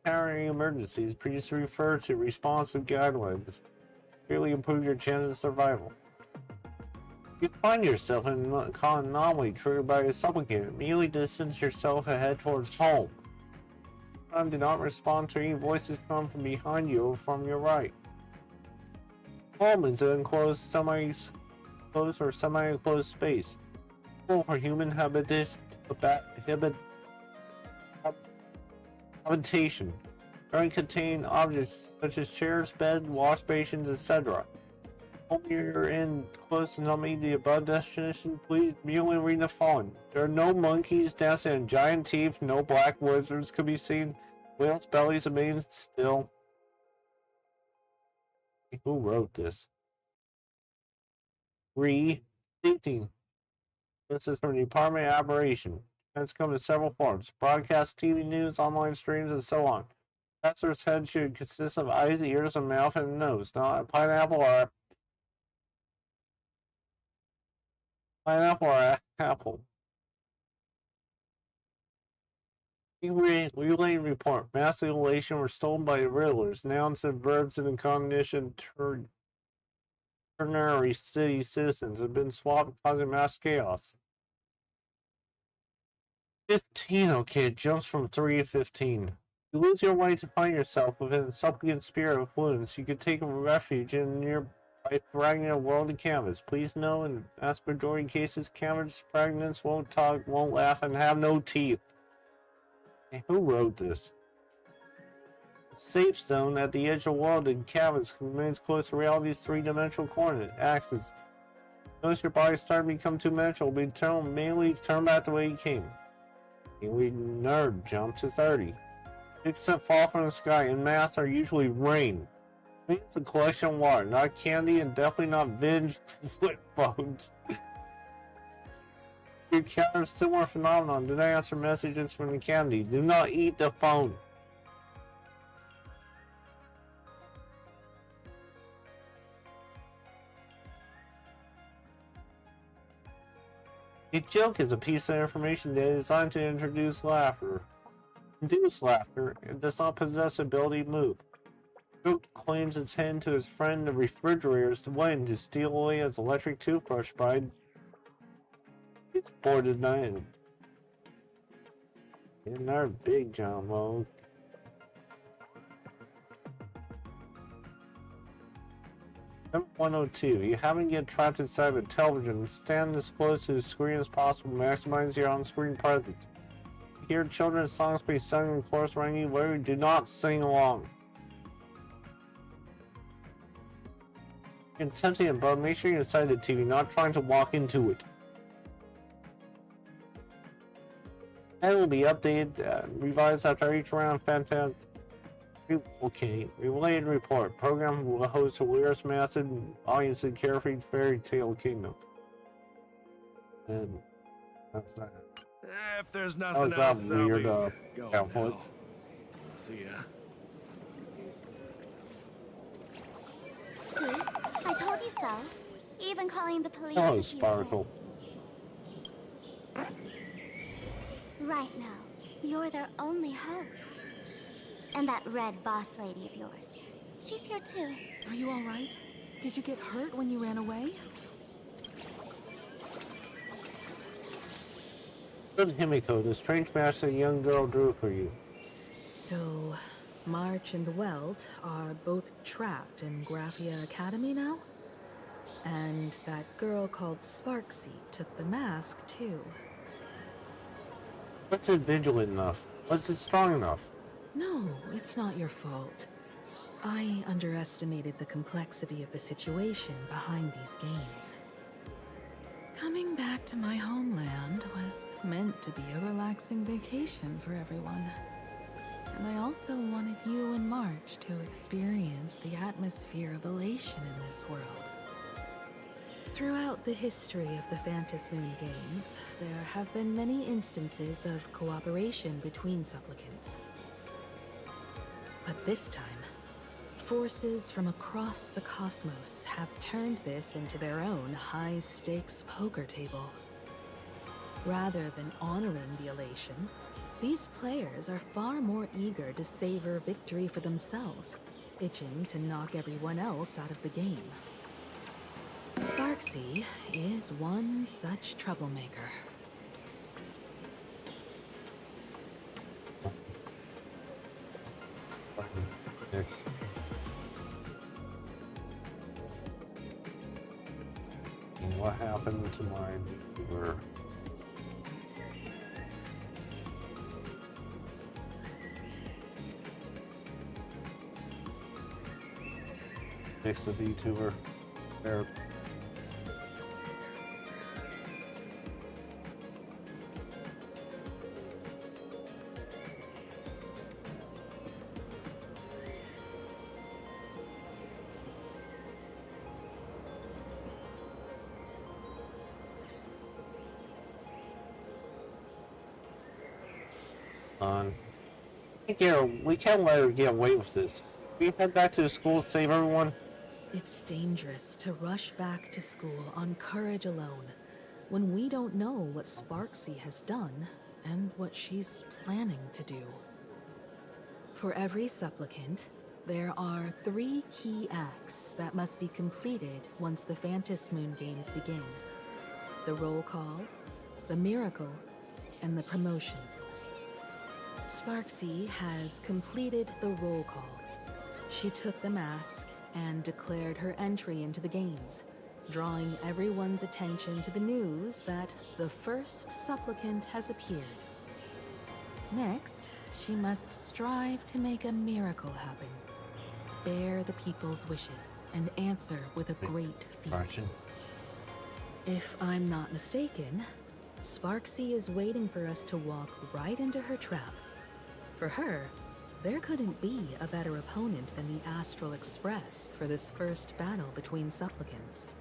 Encountering emergencies, previously referred to responsive guidelines, greatly improve your chances of survival. If you find yourself in an anomaly triggered by a supplicant, immediately distance yourself and head towards home. Do not respond to any voices coming from behind you or from your right. Home is an enclosed, semi-closed or semi-enclosed space, full for human habitation. During contain objects such as chairs, beds, wash basins, etc. Only you're in close to the above destination, please immediately read the following. There are no monkeys dancing on giant teeth, no black wizards could be seen. Whales' bellies remain still. Who wrote this? Safety. This is from the Department of Aberration. Events come in several forms: broadcast, TV news, online streams, and so on. Pastor's head should consist of eyes, ears, a mouth, and a nose, not a pineapple or Pineapple or apple? Relay report. Mass elation were stolen by the Riddlers. Nouns and verbs in the cognition ternary city citizens have been swapped, causing mass chaos. 15, okay, it jumps from 3 to 15. You lose your way to find yourself within the supplicant spirit of fluence. You could take refuge in nearby fragment of world and canvas. Please know, in vast majority of cases, canvas fragments won't talk, won't laugh, and have no teeth. Hey, who wrote this? The safe zone at the edge of the world in canvas remains close to reality's three-dimensional coordinate axis. Notice your body starting to become two-dimensional, will be mainly turn back the way you came. We nerd jump to 30. 6% fall from the sky in math are usually rain. It's a collection of water, not candy, and definitely not binge flip phones. You encounter a similar phenomenon. Do not answer messages from the candy. Do not eat the phone. A joke is a piece of information that is designed to introduce laughter. Induce laughter. It does not possess the ability to move. Joke claims its hand to his friend the refrigerator is to blame to steal away his electric toothbrush by. He's bored at night. In our big jump mode. Number 102. You haven't get trapped inside of a television. Stand as close to the screen as possible. Maximize your on-screen presence. Hear children's songs be sung in chorus around you, where you do not sing along. You can attempt it, but make sure you're inside the TV, not trying to walk into it. And will be updated, revised after each round. Fantastic. Okay, related report. Program will host the weirdest massive audience in Carefree Fairy Tale Kingdom. And that's that. If there's nothing else, weird, I'll be going outfit. See ya. See? I told you so. Even calling the police Oh, was Sparkle. useless. Right now, you're their only hope. And that red boss lady of yours. She's here too. Are you alright? Did you get hurt when you ran away? Good Himiko, the strange match that young girl drew for you. So, March and Welt are both trapped in Graphia Academy now? And that girl called Sparksy took the mask too. What's it vigilant enough? Was it strong enough? No, it's not your fault. I underestimated the complexity of the situation behind these games. Coming back to my homeland was meant to be a relaxing vacation for everyone. And I also wanted you and March to experience the atmosphere of elation in this world. Throughout the history of the Phantasmoon games, there have been many instances of cooperation between supplicants. But this time, forces from across the cosmos have turned this into their own high-stakes poker table. Rather than honoring the elation, these players are far more eager to savor victory for themselves, itching to knock everyone else out of the game. Sparksy is one such troublemaker. Next. And what happened to my viewer? Fix the VTuber. There. We can't let her get away with this. We head back to the school to save everyone. It's dangerous to rush back to school on courage alone. when we don't know what Sparksy has done and what she's planning to do. For every supplicant, there are 3 key acts that must be completed once the Phantasmoon Games begin. The roll call, the miracle, and the promotion. Sparksy has completed the roll call. She took the mask and declared her entry into the games, drawing everyone's attention to the news that the first supplicant has appeared. Next, she must strive to make a miracle happen, bear the people's wishes, and answer with a great feat. If I'm not mistaken, Sparksy is waiting for us to walk right into her trap. For her, there couldn't be a better opponent than the Astral Express for this first battle between supplicants.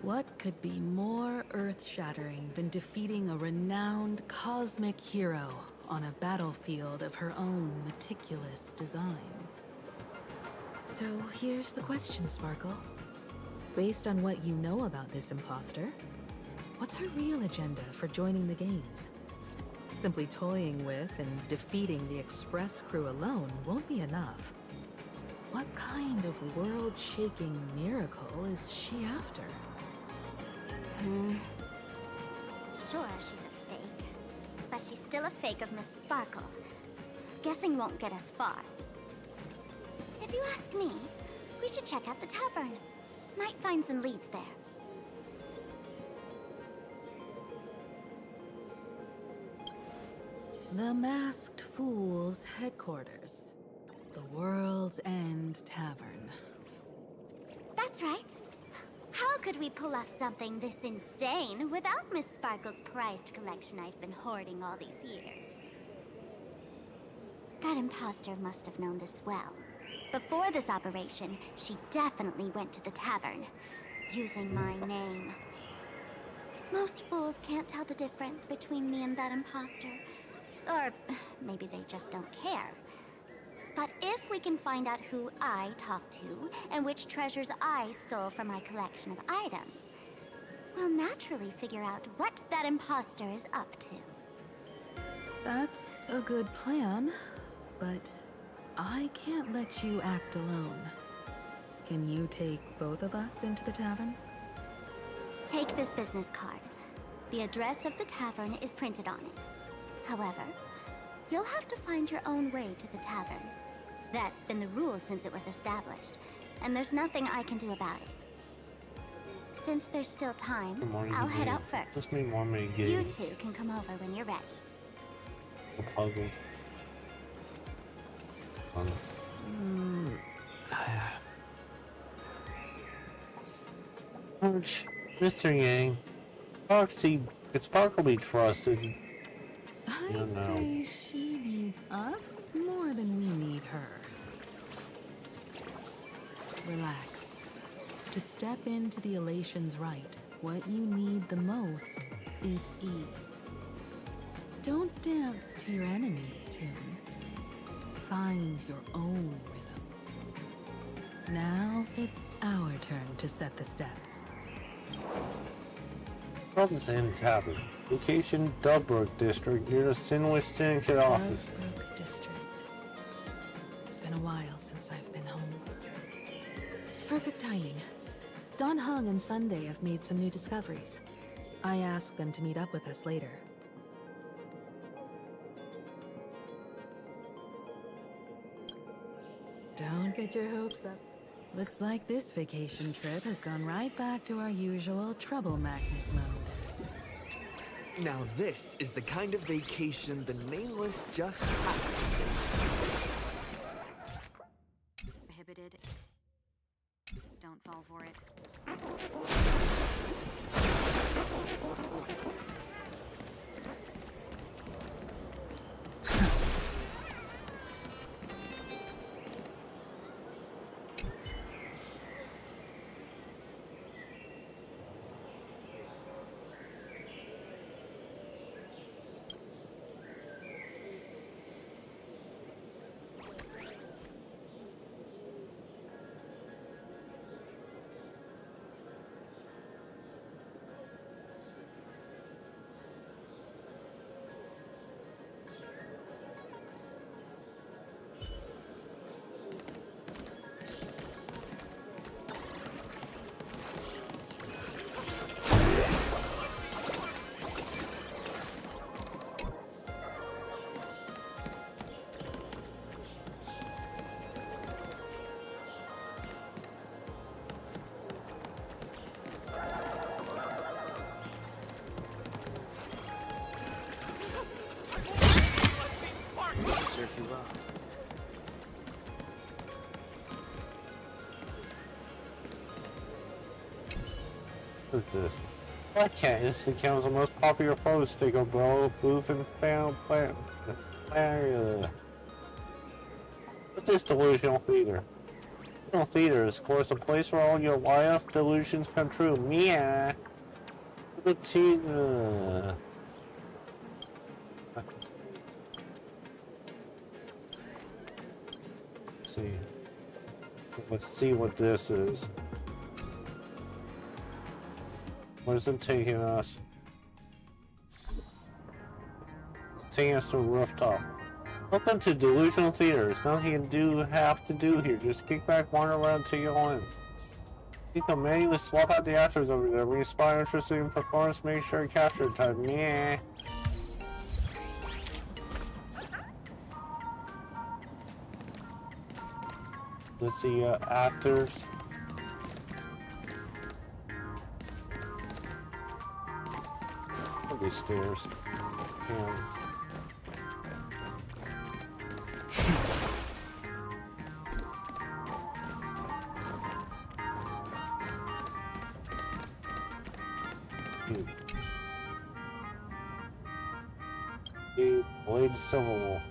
What could be more earth-shattering than defeating a renowned cosmic hero on a battlefield of her own meticulous design? So here's the question, Sparkle. Based on what you know about this imposter, what's her real agenda for joining the games? Simply toying with and defeating the Express crew alone won't be enough. What kind of world-shaking miracle is she after? Sure, she's a fake. But she's still a fake of Miss Sparkle. Guessing won't get us far. If you ask me, we should check out the tavern. Might find some leads there. The Masked Fool's headquarters. The World's End Tavern. That's right. How could we pull off something this insane without Miss Sparkle's prized collection I've been hoarding all these years? That imposter must have known this well. Before this operation, she definitely went to the tavern, using my name. Most fools can't tell the difference between me and that imposter. Or maybe they just don't care. But if we can find out who I talked to, and which treasures I stole from my collection of items, we'll naturally figure out what that imposter is up to. That's a good plan, but I can't let you act alone. Can you take both of us into the tavern? Take this business card. The address of the tavern is printed on it. However, you'll have to find your own way to the tavern. That's been the rule since it was established, and there's nothing I can do about it. Since there's still time, I'll head out first. You two can come over when you're ready. Puzzled. Mr. Yang, could Sparkle be trusted? I'd say she needs us more than we need her. Relax. To step into the Elation's right, what you need the most is ease. Don't dance to your enemy's tune. Find your own rhythm. Now it's our turn to set the steps. World's End Tavern. Location Dubbrook District near the Sinwish Syndicate office. Dubbrook District. It's been a while since I've been home. Perfect timing. Don Hung and Sunday have made some new discoveries. I asked them to meet up with us later. Don't get your hopes up. Looks like this vacation trip has gone right back to our usual trouble magnet mode. Now this is the kind of vacation the Nameless just has to take. Prohibited. Don't fall for it. What is this? Why can't instantly count as the most popular photo stick of bro, booth, and fan plan? What's this delusional theater? Delusional theater is, of course, a place where all your wild delusions come true. Meow. Let's see. Let's see what this is. Where is it taking us? It's taking us to a rooftop. Welcome to Delusional Theater. There's nothing you have to do here. Just kick back, wander around until you go in. You can manually swap out the actors over there. When you spot interested in performance, make sure you capture time. Yeah. Let's see, actors. These stairs. Blade Silverwolf.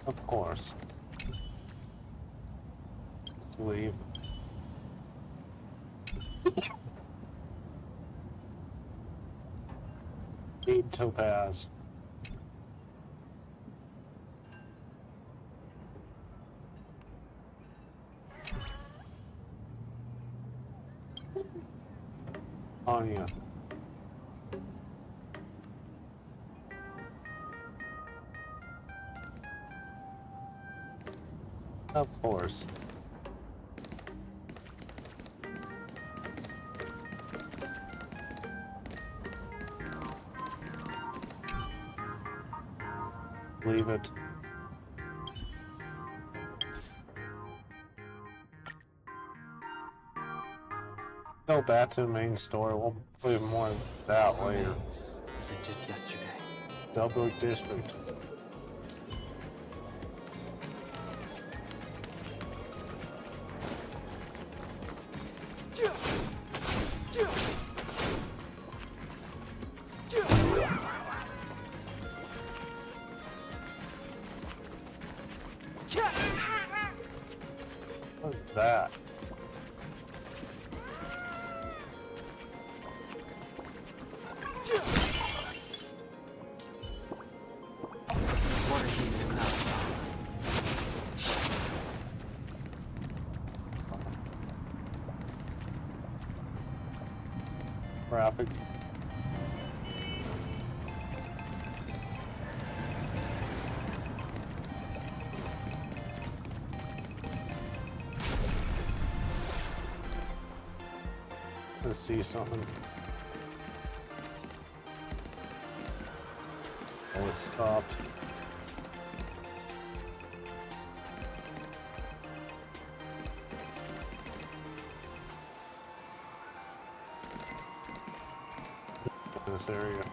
Of course. Let's leave. Need topaz. Anya. Of course. Leave it. Go back to the main story. We'll play more of that later. Was it just yesterday? Double District. What is that? Water heats the clouds. Traffic. Let's see something. Oh, it stopped. This area.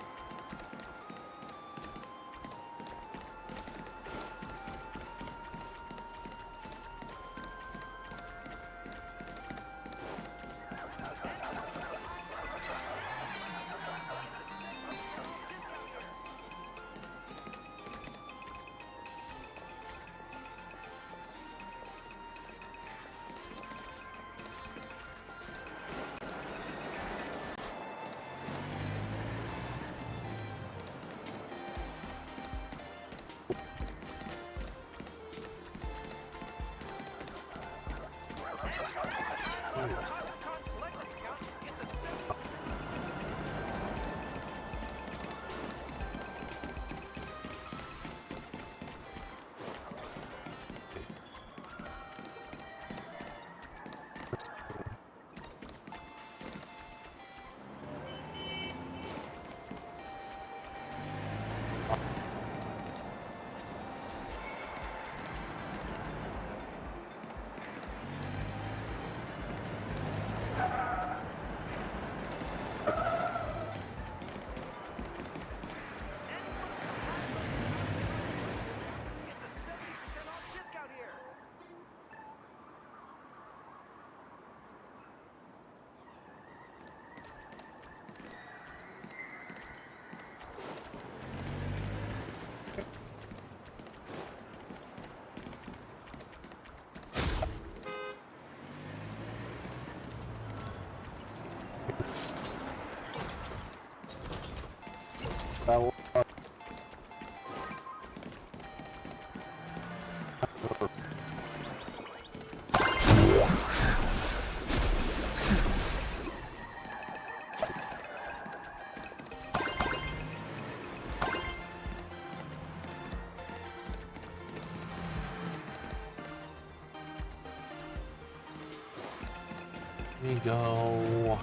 We go.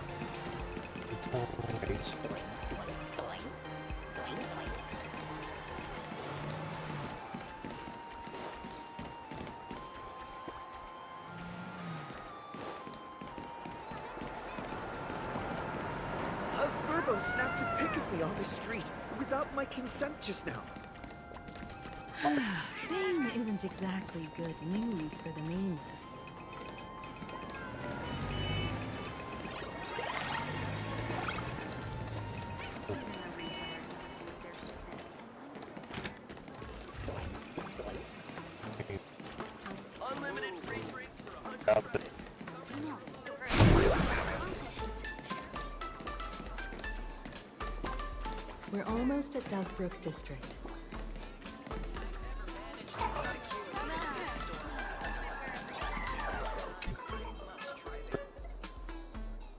Right. A Furbo snapped a pic of me on the street without my consent just now. Fame isn't exactly good news for the nameless. Unlimited free drinks for 100. We're almost at Doverbrook District.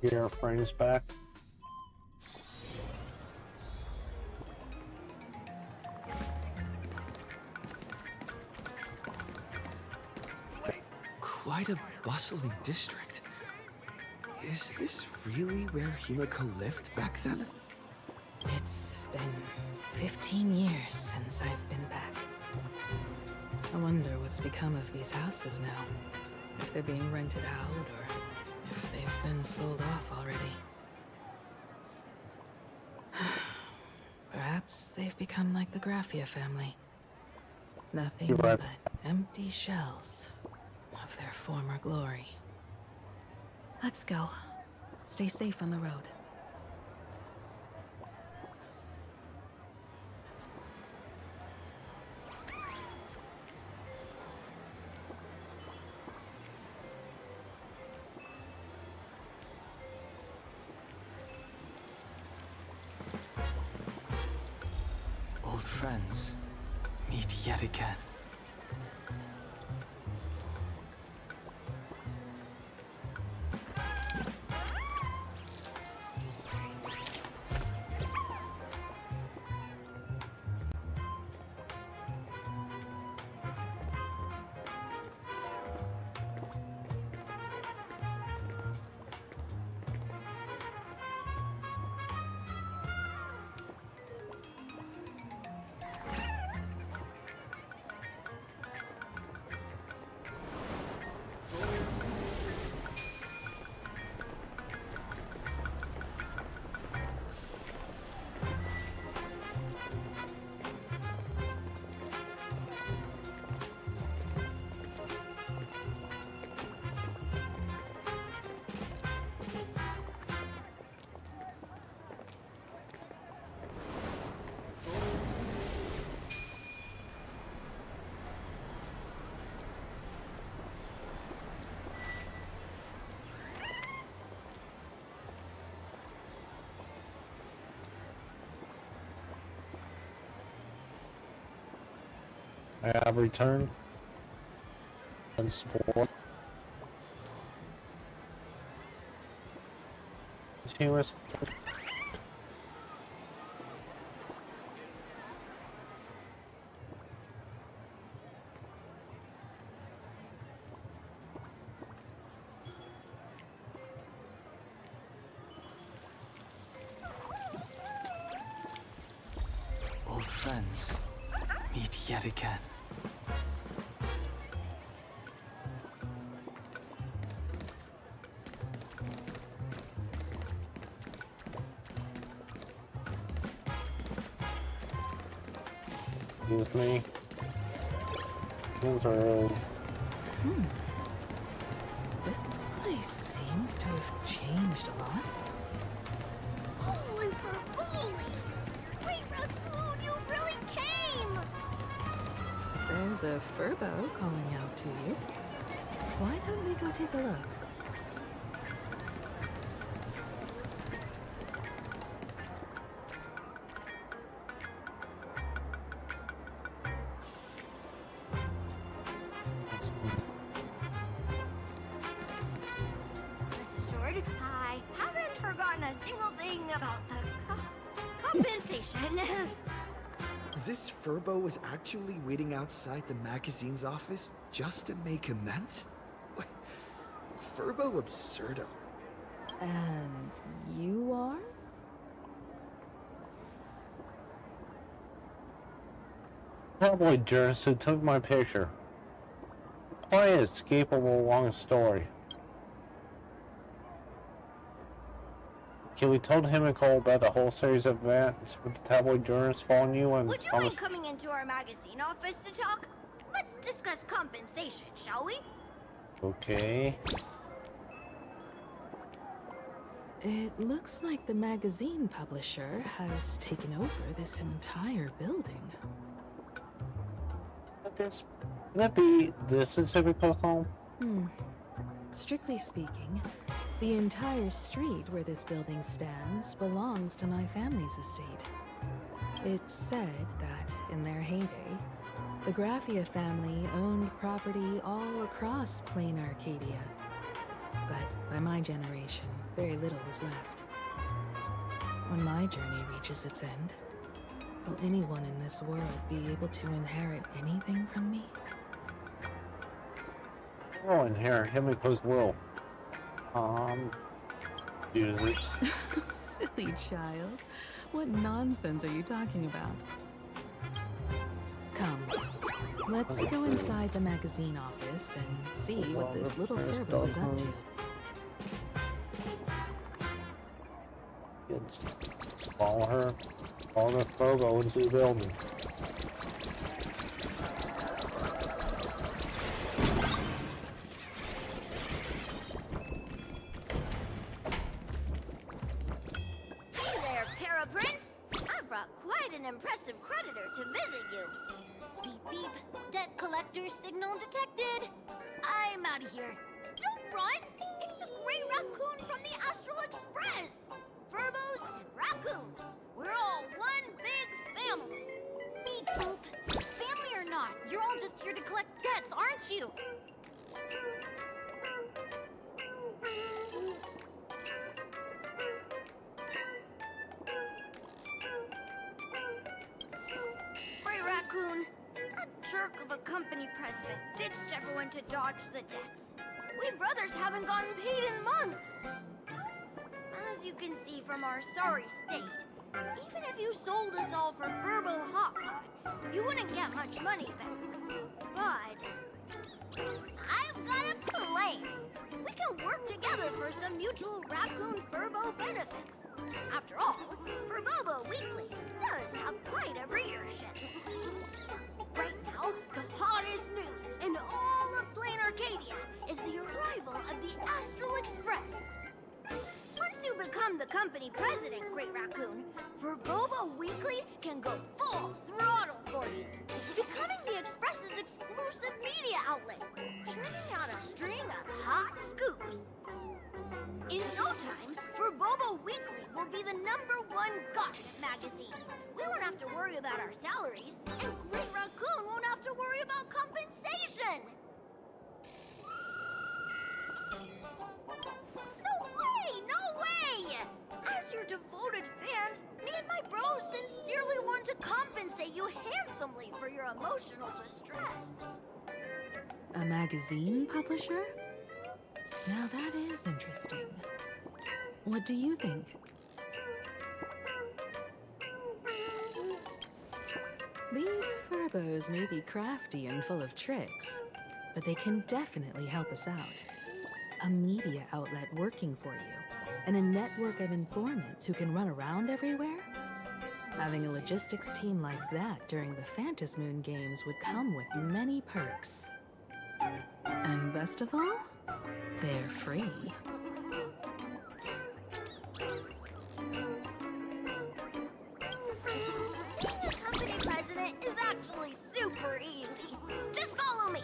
Get our friends back. Quite a bustling district. Is this really where Himiko lived back then? It's been 15 years since I've been back. I wonder what's become of these houses now. If they're being rented out, or if they've been sold off already. Perhaps they've become like the Graffia family. Nothing but empty shells of their former glory. Let's go. Stay safe on the road. Old friends meet yet again. I have returned. And sport. Continuous. Old friends meet yet again. Excuse me. Things are This place seems to have changed a lot. Holy for holy! Wait, Raccoon, you really came! There's a Furbo calling out to you. Why don't we go take a look? about the compensation. This Furbo was actually waiting outside the magazine's office just to make amends? Furbo absurdo. And you are? Cowboy journalist who took my picture. Quite an escapable long story. Can we told him and Cole about the whole series of events with the tabloid journalists following you and Would you mind coming into our magazine office to talk? Let's discuss compensation, shall we? Okay. It looks like the magazine publisher has taken over this entire building. Would that be this is typical home? Strictly speaking, the entire street where this building stands belongs to my family's estate. It's said that, in their heyday, the Graffia family owned property all across PlanArcadia. But by my generation, very little was left. When my journey reaches its end, will anyone in this world be able to inherit anything from me? Oh, inherit Himiko's will. Use it. Silly child. What nonsense are you talking about? Come, let's go inside the magazine office and see what this little Furbo is up to. Let's follow her. Follow the Furbo into the building. Hey there, Paraprince! I brought quite an impressive creditor to visit you. Beep beep. Debt collector signal detected. I'm out of here. Don't run! It's the Gray Raccoon from the Astral Express! Furbos and raccoons. We're all one big family. Beep boop. Family or not, you're all just here to collect debts, aren't you? Gray Raccoon, that jerk of a company president ditched everyone to dodge the debts. We brothers haven't gotten paid in months. As you can see from our sorry state, even if you sold us all for Furbo Hot Pot, you wouldn't get much money back. But I've got a plan. We can work together for some mutual Raccoon Furbo benefits. After all, Furbobo Weekly does have quite a readership. Right now, the hottest news in all of PlanArcadia is the arrival of the Astral Express. Once you become the company president, Great Raccoon, Furbobo Weekly can go full throttle for you, becoming the Express's exclusive media outlet, churning out a string of hot scoops. In no time, Furbobo Weekly will be the #1 gossip magazine. We won't have to worry about our salaries, and Great Raccoon won't have to worry about compensation. No way! As your devoted fans, me and my bros sincerely want to compensate you handsomely for your emotional distress. A magazine publisher? Now that is interesting. What do you think? These Furbos may be crafty and full of tricks, but they can definitely help us out. A media outlet working for you, and a network of informants who can run around everywhere? Having a logistics team like that during the Phantasmoon games would come with many perks. And best of all, they're free. Being a company president is actually super easy. Just follow me.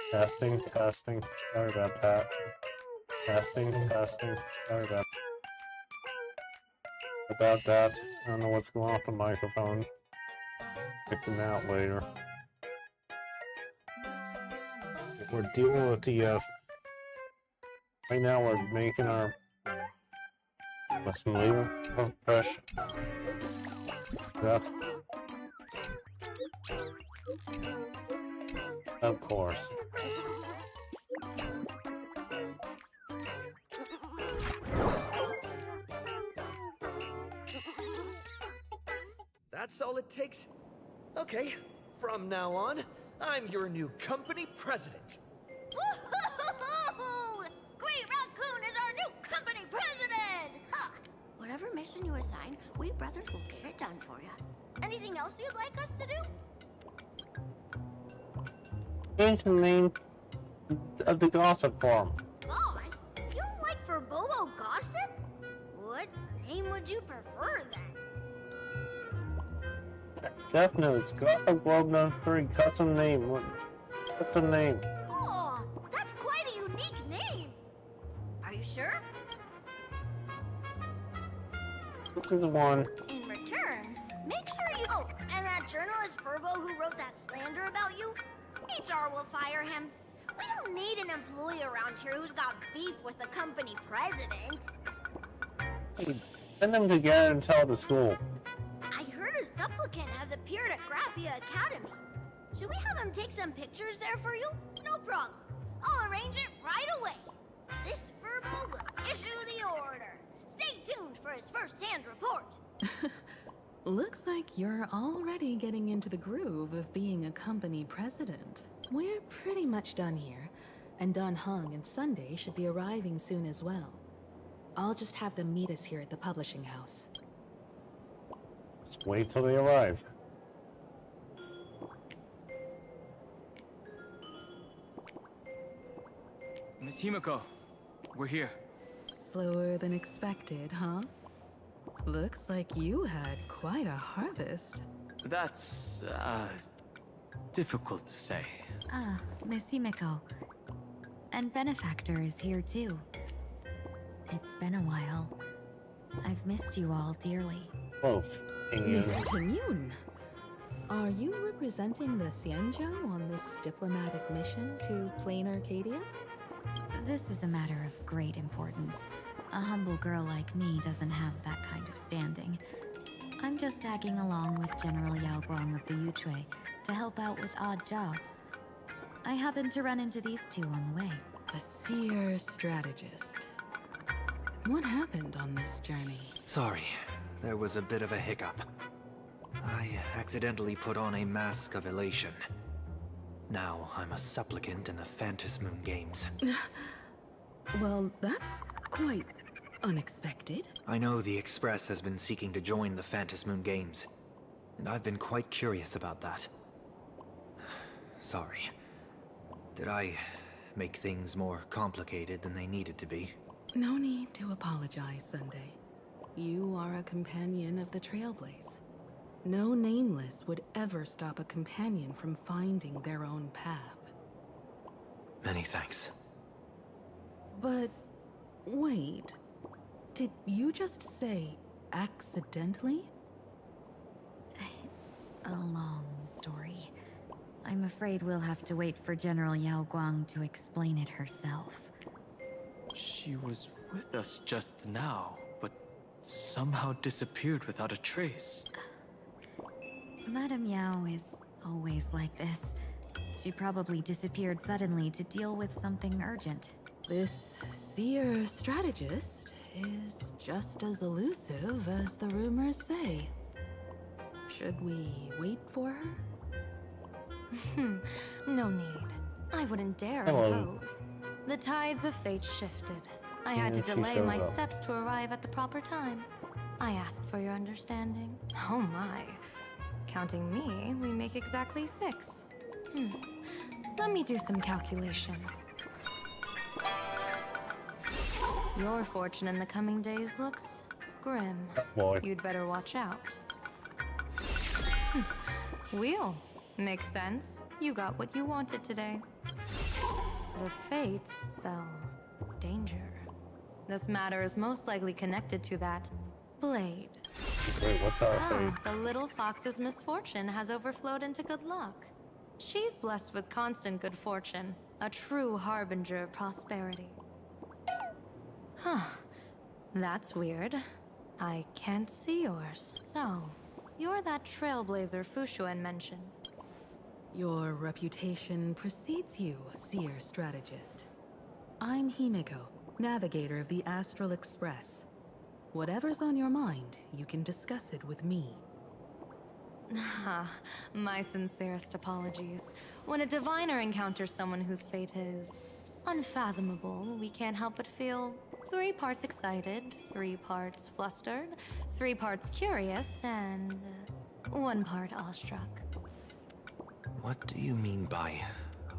Testing, testing. Sorry about that. Testing, testing. Sorry about that. I don't know what's going on with the microphone. Fixing it out later. We're dealing with the right now we're making our let's leave it fresh stuff. Of course. That's all it takes? Okay, from now on, I'm your new company president. Woo-hoo-hoo-hoo! Great Raccoon is our new company president! Ha! Whatever mission you assign, we brothers will get it done for you. Anything else you'd like us to do? Change the name of the gossip forum. Boss, you don't like for Bobo gossip? What name would you prefer then? Death Notes, Gossip World No. 3, custom name. What's the name? Oh, that's quite a unique name. Are you sure? This is one. In return, make sure you... Oh, and that journalist Furbo who wrote that slander about you? HR will fire him. We don't need an employee around here who's got beef with the company president. Hey, send them together and tell the school. I heard a supplicant has appeared at Graphia Academy. Should we have him take some pictures there for you? No problem. I'll arrange it right away. This Furbo will issue the order. Stay tuned for his first-hand report. Looks like you're already getting into the groove of being a company president. We're pretty much done here, and Dan Heng and Sunday should be arriving soon as well. I'll just have them meet us here at the publishing house. Just wait till they arrive. Miss Himiko, we're here. Slower than expected, huh? Looks like you had quite a harvest. That's, difficult to say. Ah, Miss Himiko. And Benefactor is here too. It's been a while. I've missed you all dearly. Both. Miss Yun, are you representing the Xianzhou on this diplomatic mission to PlanArcadia? This is a matter of great importance. A humble girl like me doesn't have that kind of standing. I'm just tagging along with General Yao Guang of the Yuchui to help out with odd jobs. I happened to run into these two on the way. The seer strategist. What happened on this journey? Sorry, there was a bit of a hiccup. I accidentally put on a mask of elation. Now I'm a supplicant in the Phantom Moon Games. Well, that's quite unexpected. I know the Express has been seeking to join the Phantom Moon Games, and I've been quite curious about that. Sorry. Did I make things more complicated than they needed to be? No need to apologize, Sunday. You are a companion of the Trailblaze. No nameless would ever stop a companion from finding their own path. Many thanks. But wait, did you just say accidentally? It's a long story. I'm afraid we'll have to wait for General Yao Guang to explain it herself. She was with us just now, but somehow disappeared without a trace. Madame Yao is always like this. She probably disappeared suddenly to deal with something urgent. This seer strategist is just as elusive as the rumors say. Should we wait for her? No need. I wouldn't dare Hello. oppose. The tides of fate shifted. I had to And she delay shows my up. steps to arrive at the proper time. I asked for your understanding. Oh my. Counting me, we make exactly 6. Let me do some calculations. Your fortune in the coming days looks grim. Boy. You'd better watch out. Wheel. Makes sense. You got what you wanted today. The fates spell danger. This matter is most likely connected to that blade. Wait, what's our fate? The little fox's misfortune has overflowed into good luck. She's blessed with constant good fortune, a true harbinger of prosperity. Huh. That's weird. I can't see yours. So, you're that trailblazer Fushuan mentioned. Your reputation precedes you, seer strategist. I'm Himiko, navigator of the Astral Express. Whatever's on your mind, you can discuss it with me. My sincerest apologies. When a diviner encounters someone whose fate is unfathomable, we can't help but feel 3 parts excited, 3 parts flustered, 3 parts curious, and 1 part awestruck. What do you mean by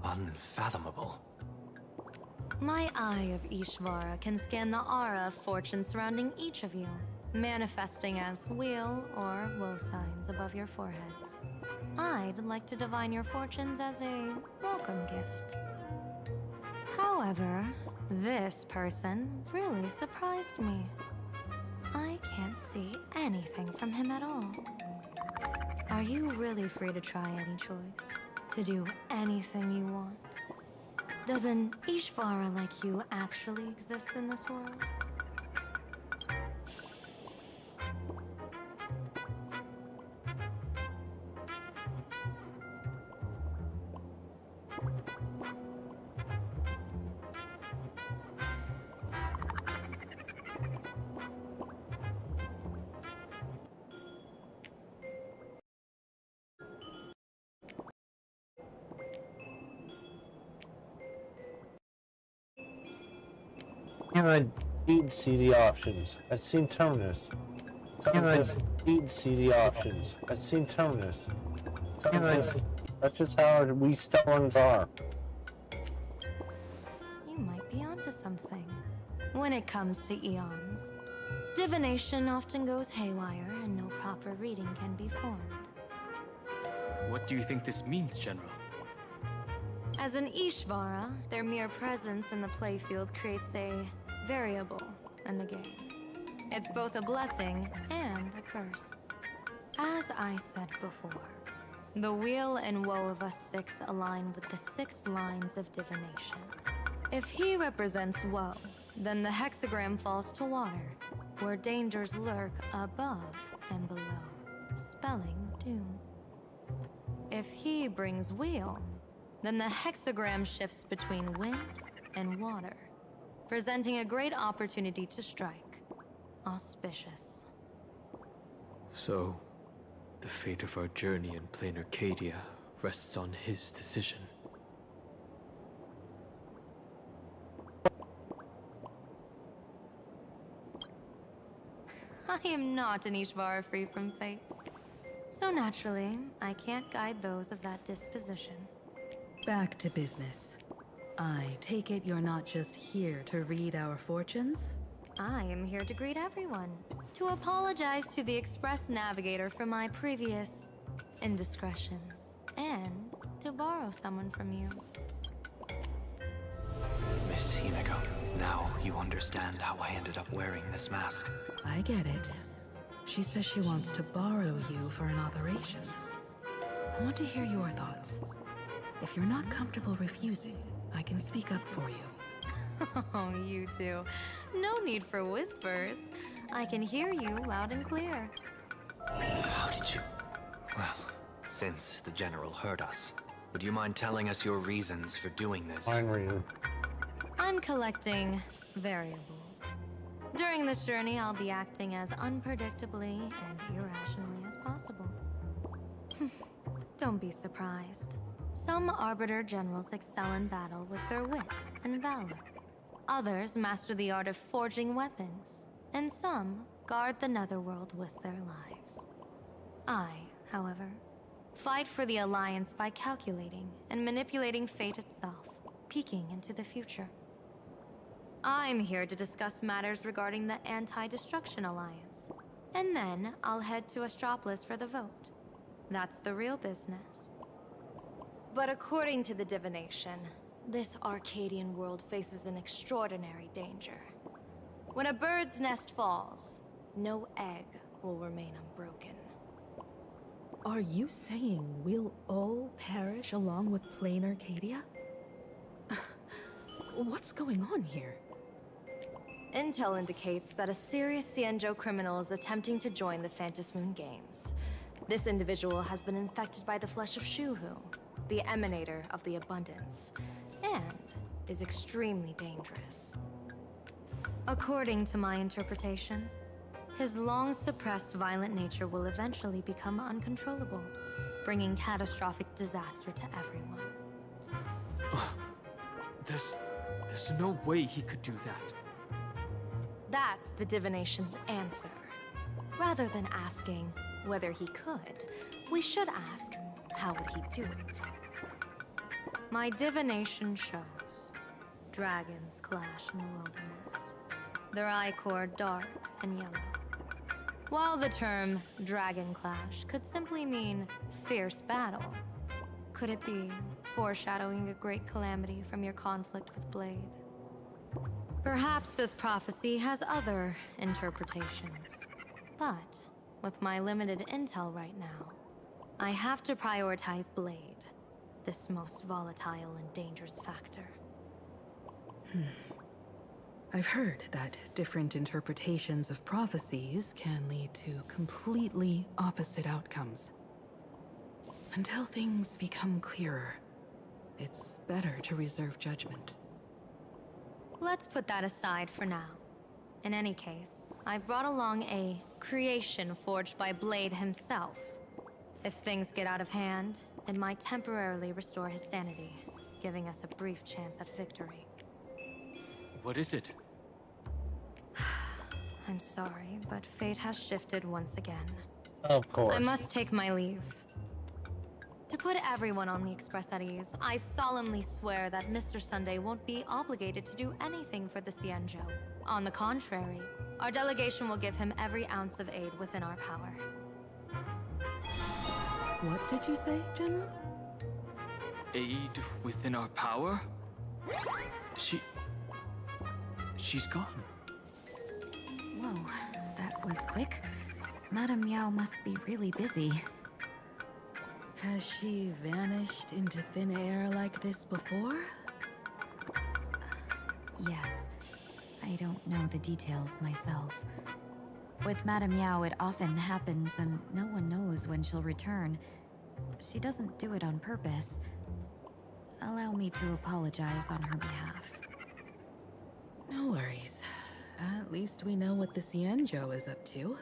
unfathomable? My eye of Ishvara can scan the aura of fortune surrounding each of you, manifesting as weal or woe signs above your foreheads. I'd like to divine your fortunes as a welcome gift. However, this person really surprised me. I can't see anything from him at all. Are you really free to try any choice? To do anything you want? Does an Ishvara like you actually exist in this world? And I did see the options. I've seen terminus. And I did see the options. I've seen terminus. And that's just how we Stellans are. You might be onto something. When it comes to eons, divination often goes haywire and no proper reading can be formed. What do you think this means, General? As an Ishvara, their mere presence in the playfield creates a variable in the game. It's both a blessing and a curse. As I said before, the weal and woe of us six align with the 6 lines of divination. If he represents woe, then the hexagram falls to water, where dangers lurk above and below, spelling doom. If he brings weal, then the hexagram shifts between wind and water, presenting a great opportunity to strike. Auspicious. So, the fate of our journey in PlanArcadia rests on his decision. I am not an Ishvara free from fate. So naturally, I can't guide those of that disposition. Back to business. I take it you're not just here to read our fortunes? I am here to greet everyone, to apologize to the Express Navigator for my previous indiscretions, and to borrow someone from you. Miss Himeko, now you understand how I ended up wearing this mask. I get it. She says she wants to borrow you for an operation. I want to hear your thoughts. If you're not comfortable refusing, I can speak up for you. Oh, you two. No need for whispers. I can hear you loud and clear. How did you... Well, since the General heard us, would you mind telling us your reasons for doing this? Fine reason. I'm collecting variables. During this journey, I'll be acting as unpredictably and irrationally as possible. Don't be surprised. Some Arbiter Generals excel in battle with their wit and valor. Others master the art of forging weapons, and some guard the netherworld with their lives. I, however, fight for the Alliance by calculating and manipulating fate itself, peeking into the future. I'm here to discuss matters regarding the Anti-Destruction Alliance, and then I'll head to Astropolis for the vote. That's the real business. But according to the divination, this Arcadian world faces an extraordinary danger. When a bird's nest falls, no egg will remain unbroken. Are you saying we'll all perish along with PlanArcadia? What's going on here? Intel indicates that a serious Xianzhou criminal is attempting to join the Phantasmoon Games. This individual has been infected by the flesh of Shuhu, the emanator of the abundance, and is extremely dangerous. According to my interpretation, his long-suppressed violent nature will eventually become uncontrollable, bringing catastrophic disaster to everyone. There's no way he could do that. That's the divination's answer. Rather than asking whether he could, we should ask, how would he do it? My divination shows dragons clash in the wilderness, their ichor dark and yellow. While the term dragon clash could simply mean fierce battle, could it be foreshadowing a great calamity from your conflict with Blade? Perhaps this prophecy has other interpretations, but with my limited intel right now, I have to prioritize Blade, this most volatile and dangerous factor. I've heard that different interpretations of prophecies can lead to completely opposite outcomes. Until things become clearer, it's better to reserve judgment. Let's put that aside for now. In any case, I brought along a creation forged by Blade himself. If things get out of hand, it might temporarily restore his sanity, giving us a brief chance at victory. What is it? I'm sorry, but fate has shifted once again. Of course. I must take my leave. To put everyone on the Express at ease, I solemnly swear that Mr. Sunday won't be obligated to do anything for the Xianzhou. On the contrary, our delegation will give him every ounce of aid within our power. What did you say, General? Aid within our power? She's gone. Whoa, that was quick. Madame Miao must be really busy. Has she vanished into thin air like this before? Yes. I don't know the details myself. With Madame Miao, it often happens and no one knows when she'll return. She doesn't do it on purpose. Allow me to apologize on her behalf. No worries. At least we know what the Xianzhou is up to.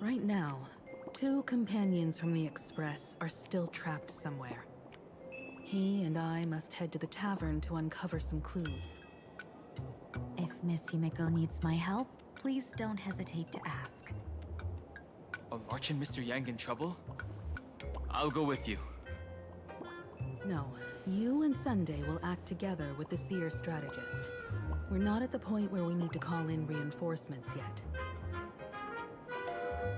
Right now, 2 companions from the Express are still trapped somewhere. He and I must head to the tavern to uncover some clues. If Miss Himeko needs my help, please don't hesitate to ask. Are March and Mr. Yang in trouble? I'll go with you. No, you and Sunday will act together with the Seer strategist. We're not at the point where we need to call in reinforcements yet.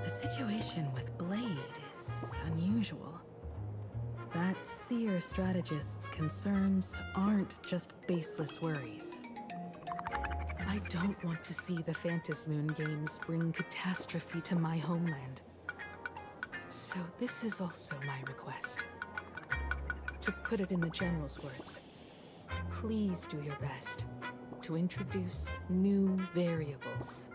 The situation with Blade is unusual. That Seer strategist's concerns aren't just baseless worries. I don't want to see the Phantasmoon games bring catastrophe to my homeland. So this is also my request. To put it in the General's words, please do your best to introduce new variables.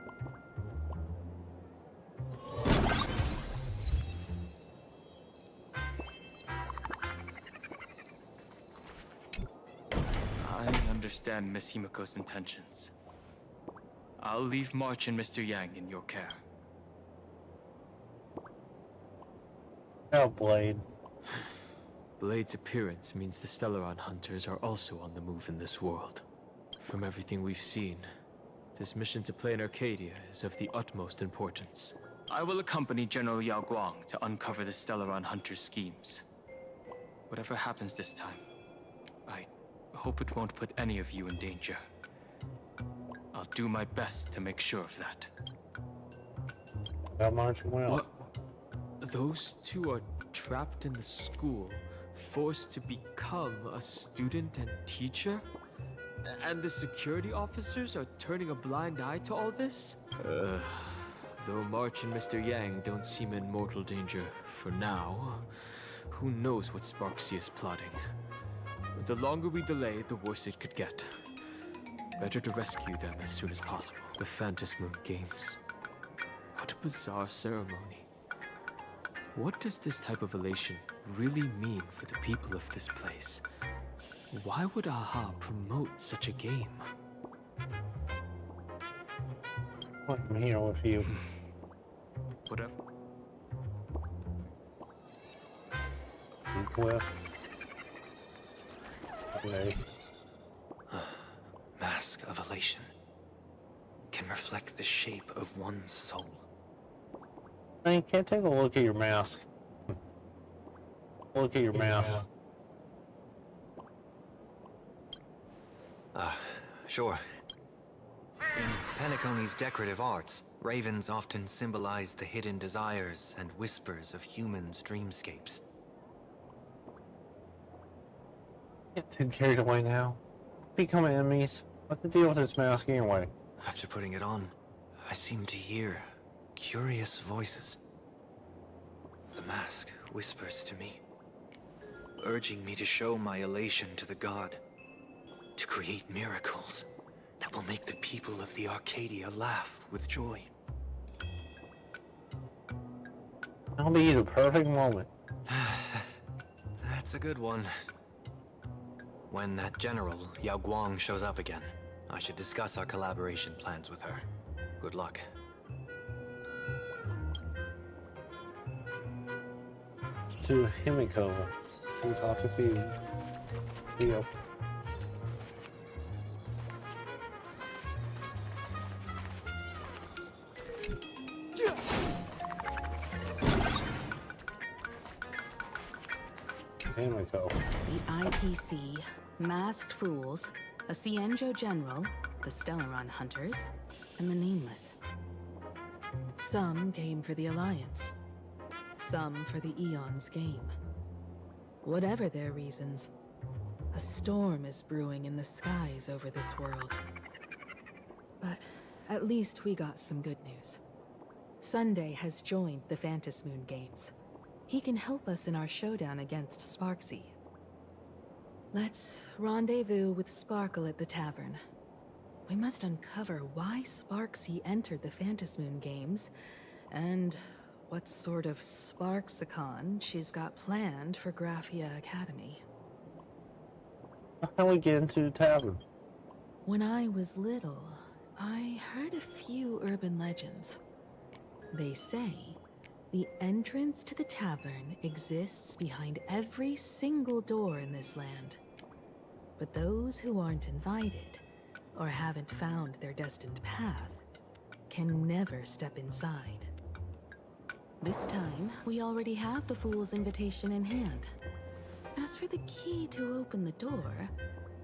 I understand Miss Himeko's intentions. I'll leave March and Mr. Yang in your care. Oh, Blade. Blade's appearance means the Stellaron hunters are also on the move in this world. From everything we've seen, this mission to PlanArcadia is of the utmost importance. I will accompany General Yao Guang to uncover the Stellaron hunters' schemes. Whatever happens this time, I hope it won't put any of you in danger. I'll do my best to make sure of that. That much well. What? Those 2 are trapped in the school, forced to become a student and teacher? And the security officers are turning a blind eye to all this? Though March and Mr. Yang don't seem in mortal danger for now, who knows what Sparksy is plotting. The longer we delay, the worse it could get. Better to rescue them as soon as possible. The Phantasmoon Games. What a bizarre ceremony. What does this type of elation really mean for the people of this place? Why would AHA promote such a game? I'm here with you. Whatever. With. Okay. Mask of elation can reflect the shape of one's soul. Man, can't take a look at your mask. Look at your mask. Sure. In Penacony's decorative arts, ravens often symbolize the hidden desires and whispers of humans' dreamscapes. Get too carried away now. Become enemies. What's the deal with this mask anyway? After putting it on, I seem to hear curious voices. The mask whispers to me, urging me to show my elation to the god, to create miracles that will make the people of the Arcadia laugh with joy. That'll be the perfect moment. That's a good one. When that general, Yao Guang, shows up again, I should discuss our collaboration plans with her. Good luck. To Himiko. To talk to Theo. Himiko. The IPC, Masked Fools, a Cienjo General, the Stellaron Hunters, and the Nameless. Some came for the Alliance. Some for the Eon's game. Whatever their reasons, a storm is brewing in the skies over this world. But at least we got some good news. Sunday has joined the Phantom Moon Games. He can help us in our showdown against Sparksy. Let's rendezvous with Sparkle at the tavern. We must uncover why Sparksy entered the Phantom Moon Games, and what sort of Sparksicon she's got planned for Graphia Academy. How can we get into the tavern? When I was little, I heard a few urban legends. They say the entrance to the tavern exists behind every single door in this land. But those who aren't invited, or haven't found their destined path, can never step inside. This time, we already have the Fool's invitation in hand. As for the key to open the door,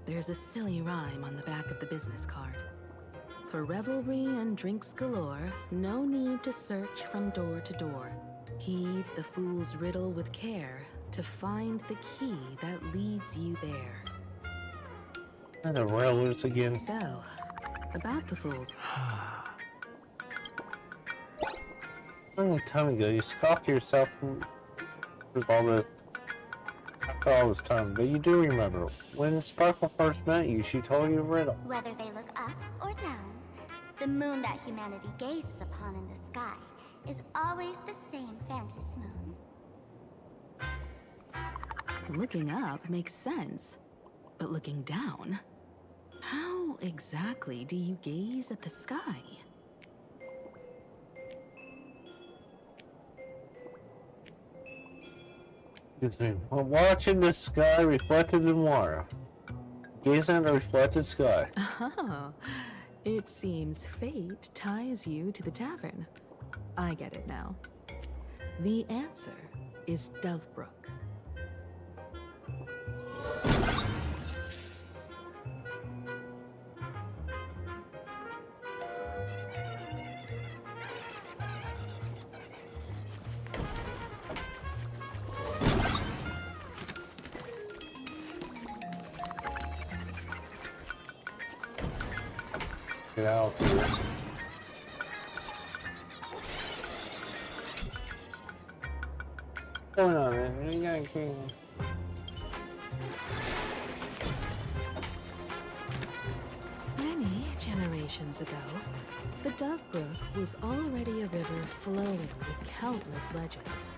there's a silly rhyme on the back of the business card. For revelry and drinks galore, no need to search from door to door. Heed the Fool's riddle with care to find the key that leads you there. And the railroads again. So, about the Fool's... A long time ago, you scoffed yourself for all this time, but you do remember. When Sparkle first met you, she told you a riddle. Whether they look up or down, the moon that humanity gazes upon in the sky is always the same Phantom Moon. Looking up makes sense, but looking down? How exactly do you gaze at the sky? Excuse me. While watching the sky reflected in water. Gazing at the reflected sky. Oh, it seems fate ties you to the tavern. I get it now. The answer is Dovebrook. Get out here. What's going on, man? You got a king. Many generations ago, the Dovebrook was already a river flowing with countless legends.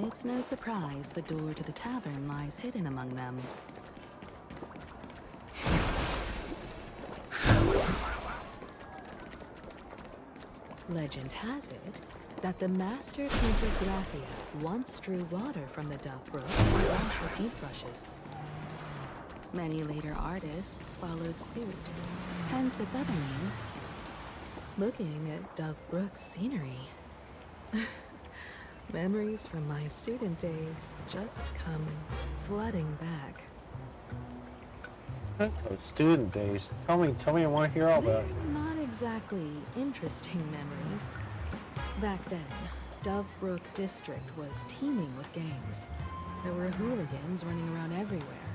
It's no surprise the door to the tavern lies hidden among them. Legend has it that the master painter Graphia once drew water from the Dovebrook to wash her paintbrushes. Many later artists followed suit, hence its other name. Looking at Dovebrook's scenery. Memories from my student days just come flooding back. Oh, student days. Tell me, I want to hear all that. They're not exactly interesting memories. Back then, Dovebrook District was teeming with gangs. There were hooligans running around everywhere.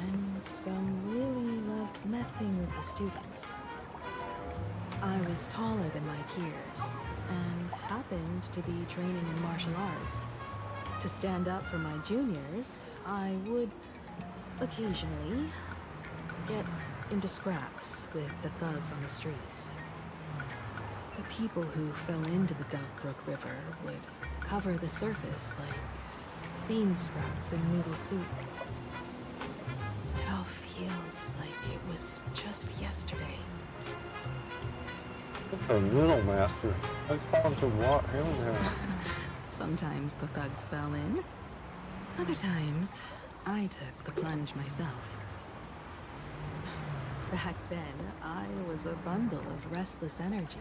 And some really loved messing with the students. I was taller than my peers, and happened to be training in martial arts. To stand up for my juniors, I would occasionally get into scraps with the thugs on the streets. The people who fell into the Dovebrook River would cover the surface like bean sprouts in noodle soup. It all feels like it was just yesterday. It's a noodle master. I call it to what him here. Sometimes the thugs fell in. Other times, I took the plunge myself. Back then, I was a bundle of restless energy.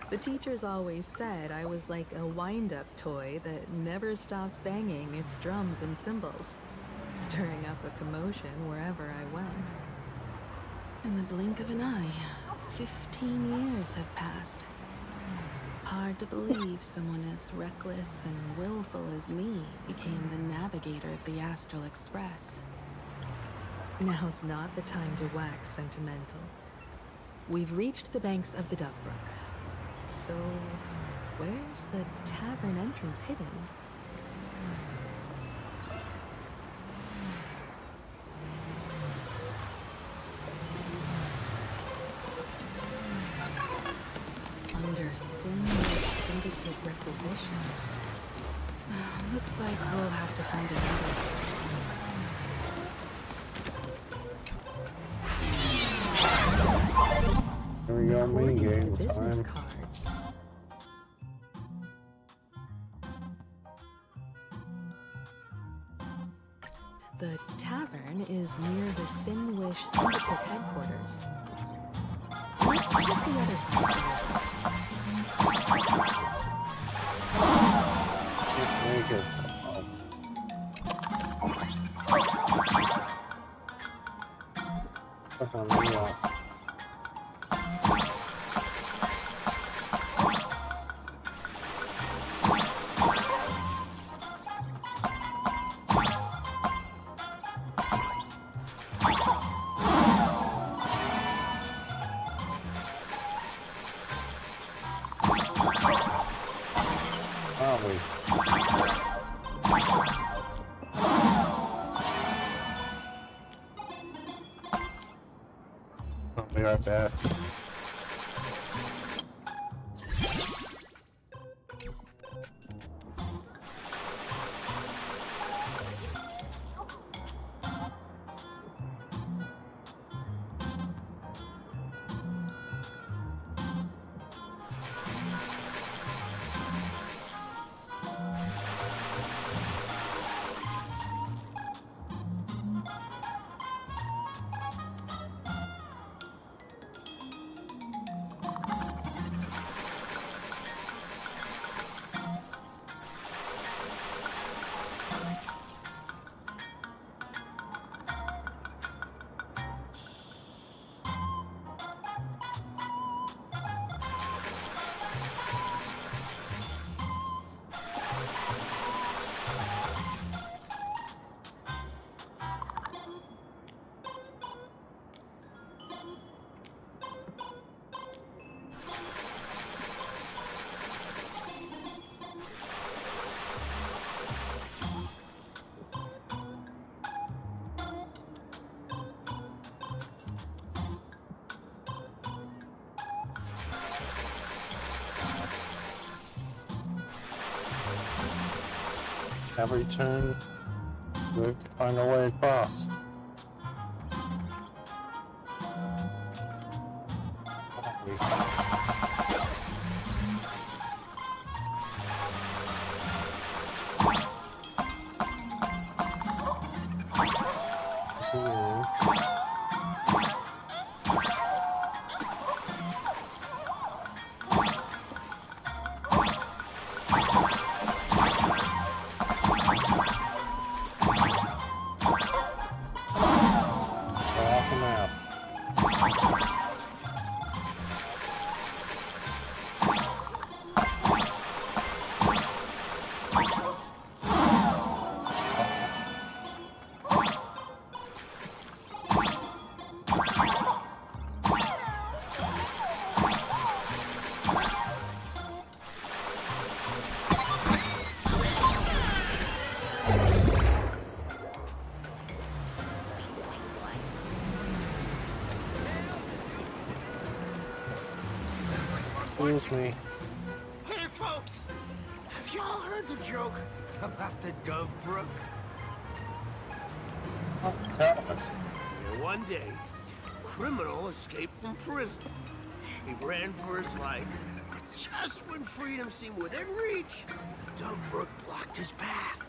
The teachers always said I was like a wind-up toy that never stopped banging its drums and cymbals, stirring up a commotion wherever I went. In the blink of an eye, 15 years have passed. Hard to believe someone as reckless and willful as me became the navigator of the Astral Express. Now's not the time to wax sentimental. We've reached the banks of the Dovebrook. So, where's the tavern entrance hidden? Under syndicate requisition. Looks like we'll have to find another place. Here we go, mini game business time. card. The tavern is near the Sinwish Syndicate headquarters. Let's check the other side. Just make it. Stuff on me. I'll be right back. Every turn, we have to find a way across. Excuse me. Hey, folks! Have y'all heard the joke about the Dove Brook? Oh, tell us. One day, a criminal escaped from prison. He ran for his life. Just when freedom seemed within reach, the Dove Brook blocked his path.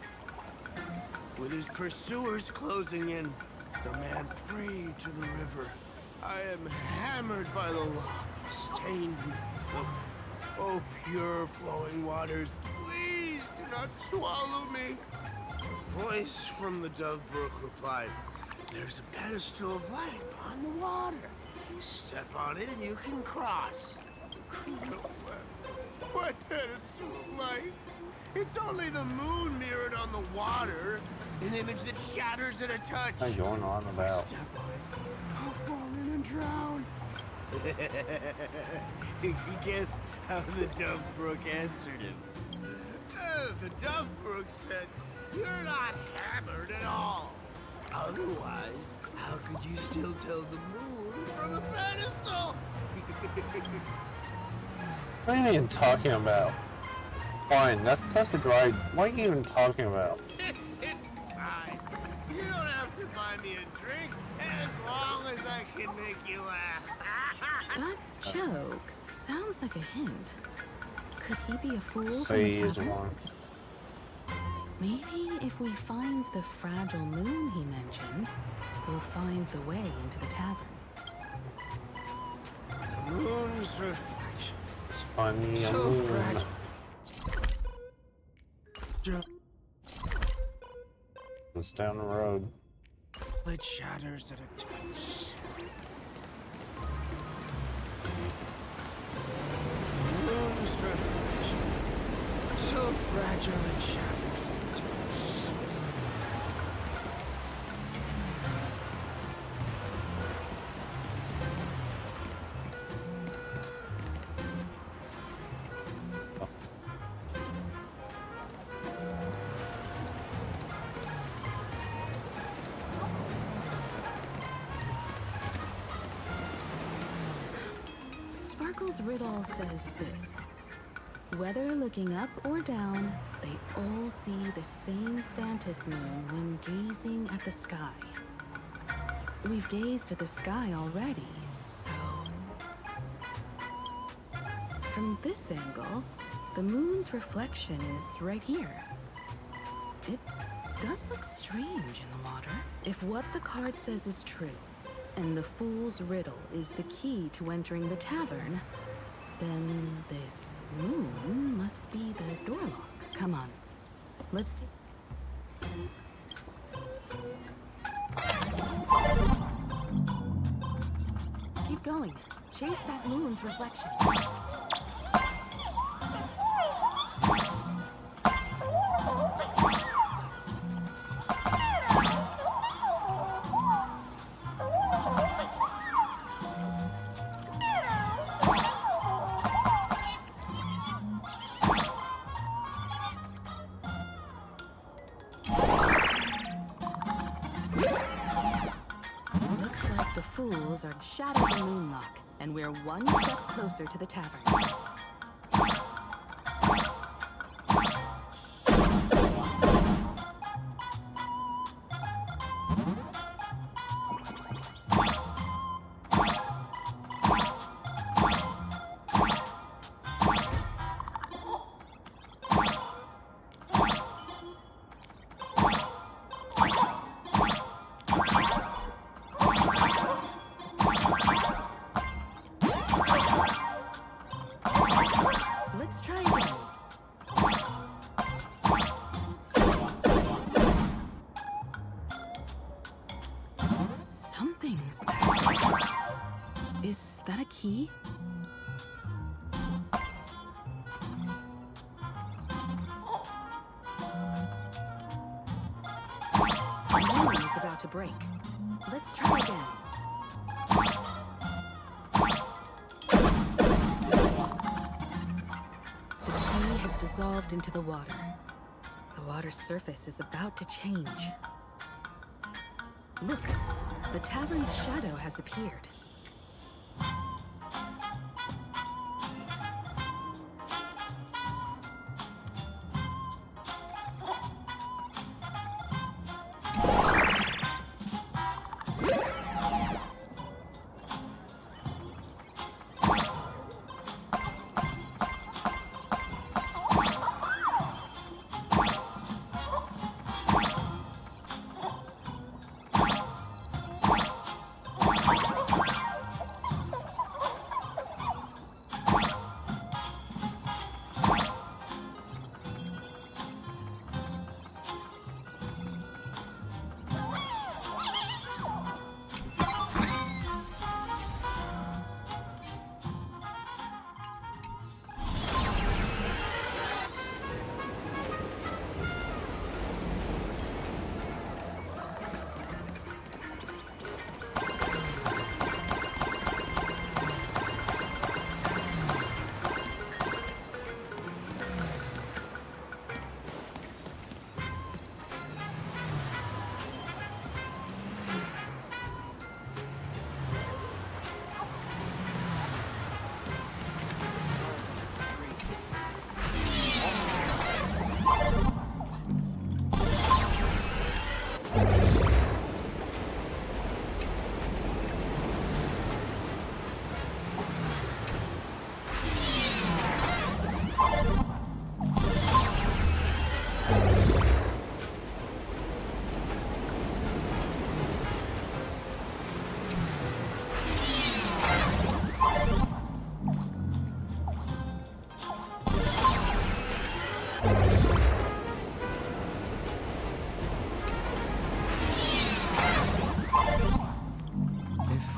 With his pursuers closing in, the man prayed to the river. I am hammered by the law, stained with filth. Oh, pure flowing waters, please do not swallow me. A voice from the Dove Brook replied, there's a pedestal of light on the water. Step on it and you can cross. The criminal wept. What pedestal of light? It's only the moon mirrored on the water. An image that shatters at a touch. What are you going on about? Step on it. I'll fall in and drown. Guess how the Dove Brook answered him? The Dove Brook said, you're not hammered at all. Otherwise, how could you still tell the moon from a pedestal? What are you even talking about? Fine, that's the right. What are you even talking about? It's fine. You don't have to buy me a drink as long as I can make you laugh. That joke sounds like a hint. Could he be a fool from Say the he's tavern? one. Maybe if we find the fragile moon he mentioned, we'll find the way into the tavern. The moon's reflection. It's funny, a So moon. fragile. It's down the road. It shatters at a touch. The moon's reflection. So fragile it shatters at a touch. Sparkle's riddle says this. Whether looking up or down, they all see the same phantasm moon when gazing at the sky. We've gazed at the sky already, so... From this angle, the moon's reflection is right here. It does look strange in the water. If what the card says is true, and the fool's riddle is the key to entering the tavern, then this moon must be the door lock. Come on, let's do... Keep going. Chase that moon's reflection. Looks like the fools are shadow the moonlock, and we're one step closer to the tavern. Let's try again. Something's back. Is that a key? The moon is about to break. Let's try again. The key has dissolved into the water. The water's surface is about to change. Look, the tavern's shadow has appeared.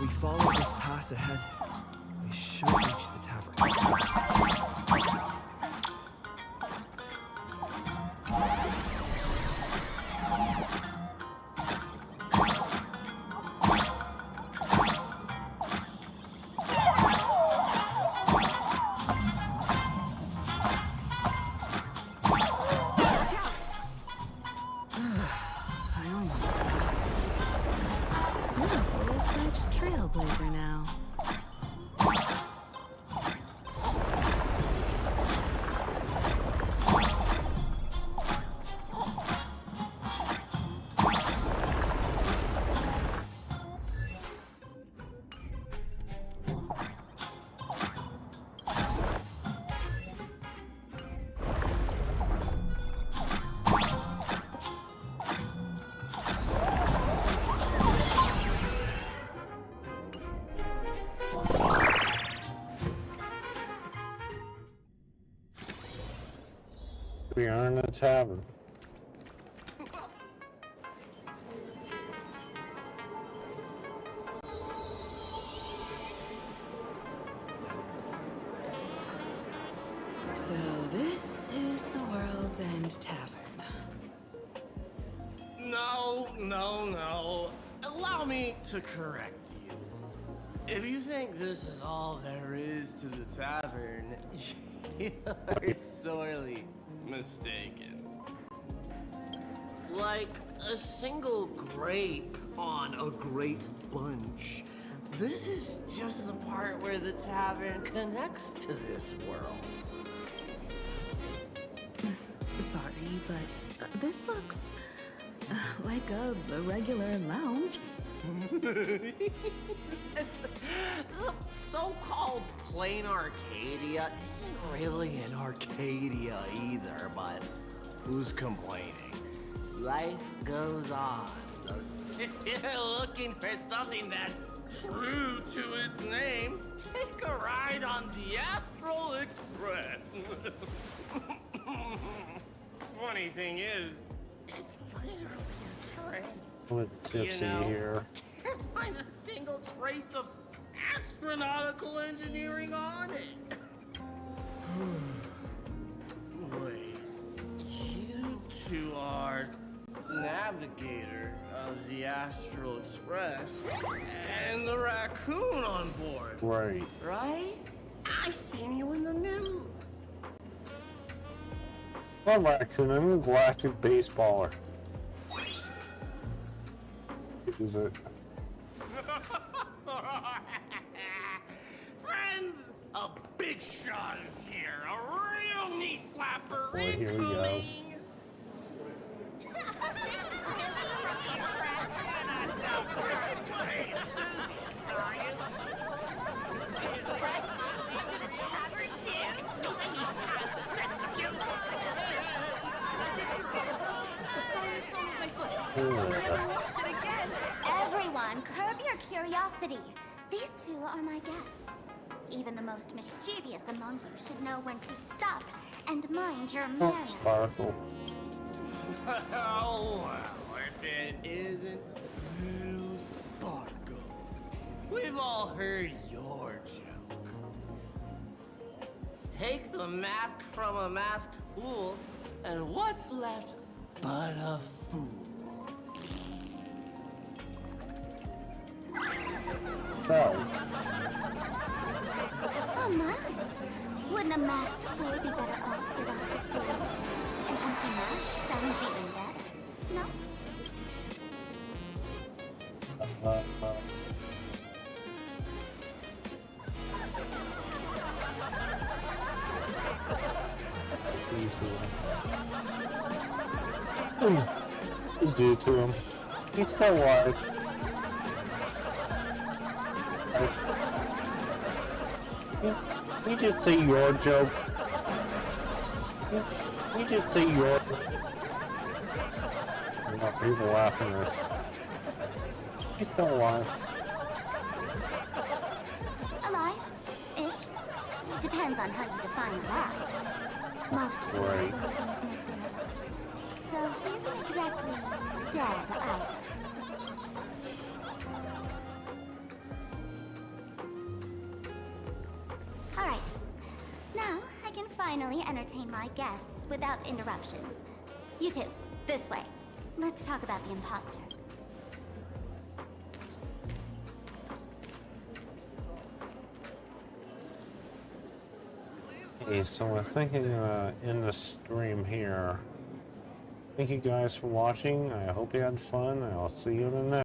we follow this path ahead, we should reach the tavern. Trailblazer now. We are in a tavern. So this is the World's End Tavern. No. Allow me to correct you. If you think this is all there is to the tavern, you're sorely mistaken. Like a single grape on a great bunch, this is just the part where the tavern connects to this world. Sorry, but this looks like a regular lounge. The so-called PlanArcadia isn't really an Arcadia either, but who's complaining? Life goes on. So if you're looking for something that's true to its name, take a ride on the Astral Express. Funny thing is, it's literally a train. With tipsy here. Can't find a single trace of astronautical engineering on it. Wait, you two are navigator of the Astral Express and the raccoon on board. Right. Right? I've seen you in the news. Well, Raccoon, I'm a galactic baseballer. Is it? Friends, a big shot is here. A real knee slapper. Boy, here we go. Everyone, curb your curiosity. These two are my guests. Even the most mischievous among you should know when to stop and mind your manners. Sparkle. Well, if it isn't Little Sparkle. We've all heard your joke. Take the mask from a masked fool, and what's left but a fool? So. Oh my! Wouldn't a masked fool be better off without the fool? An empty mask sounds even better, no? You do to him. He's still alive. You just say your joke. You just say your. People laughing at this. He's still alive. Alive-ish. Depends on how you define alive. Most fools will admit they're alive. So he isn't exactly dead either. finally entertain my guests without interruptions. You two, this way. Let's talk about the imposter. Okay, so we're thinking in the stream here. Thank you guys for watching. I hope you had fun. I'll see you in the next.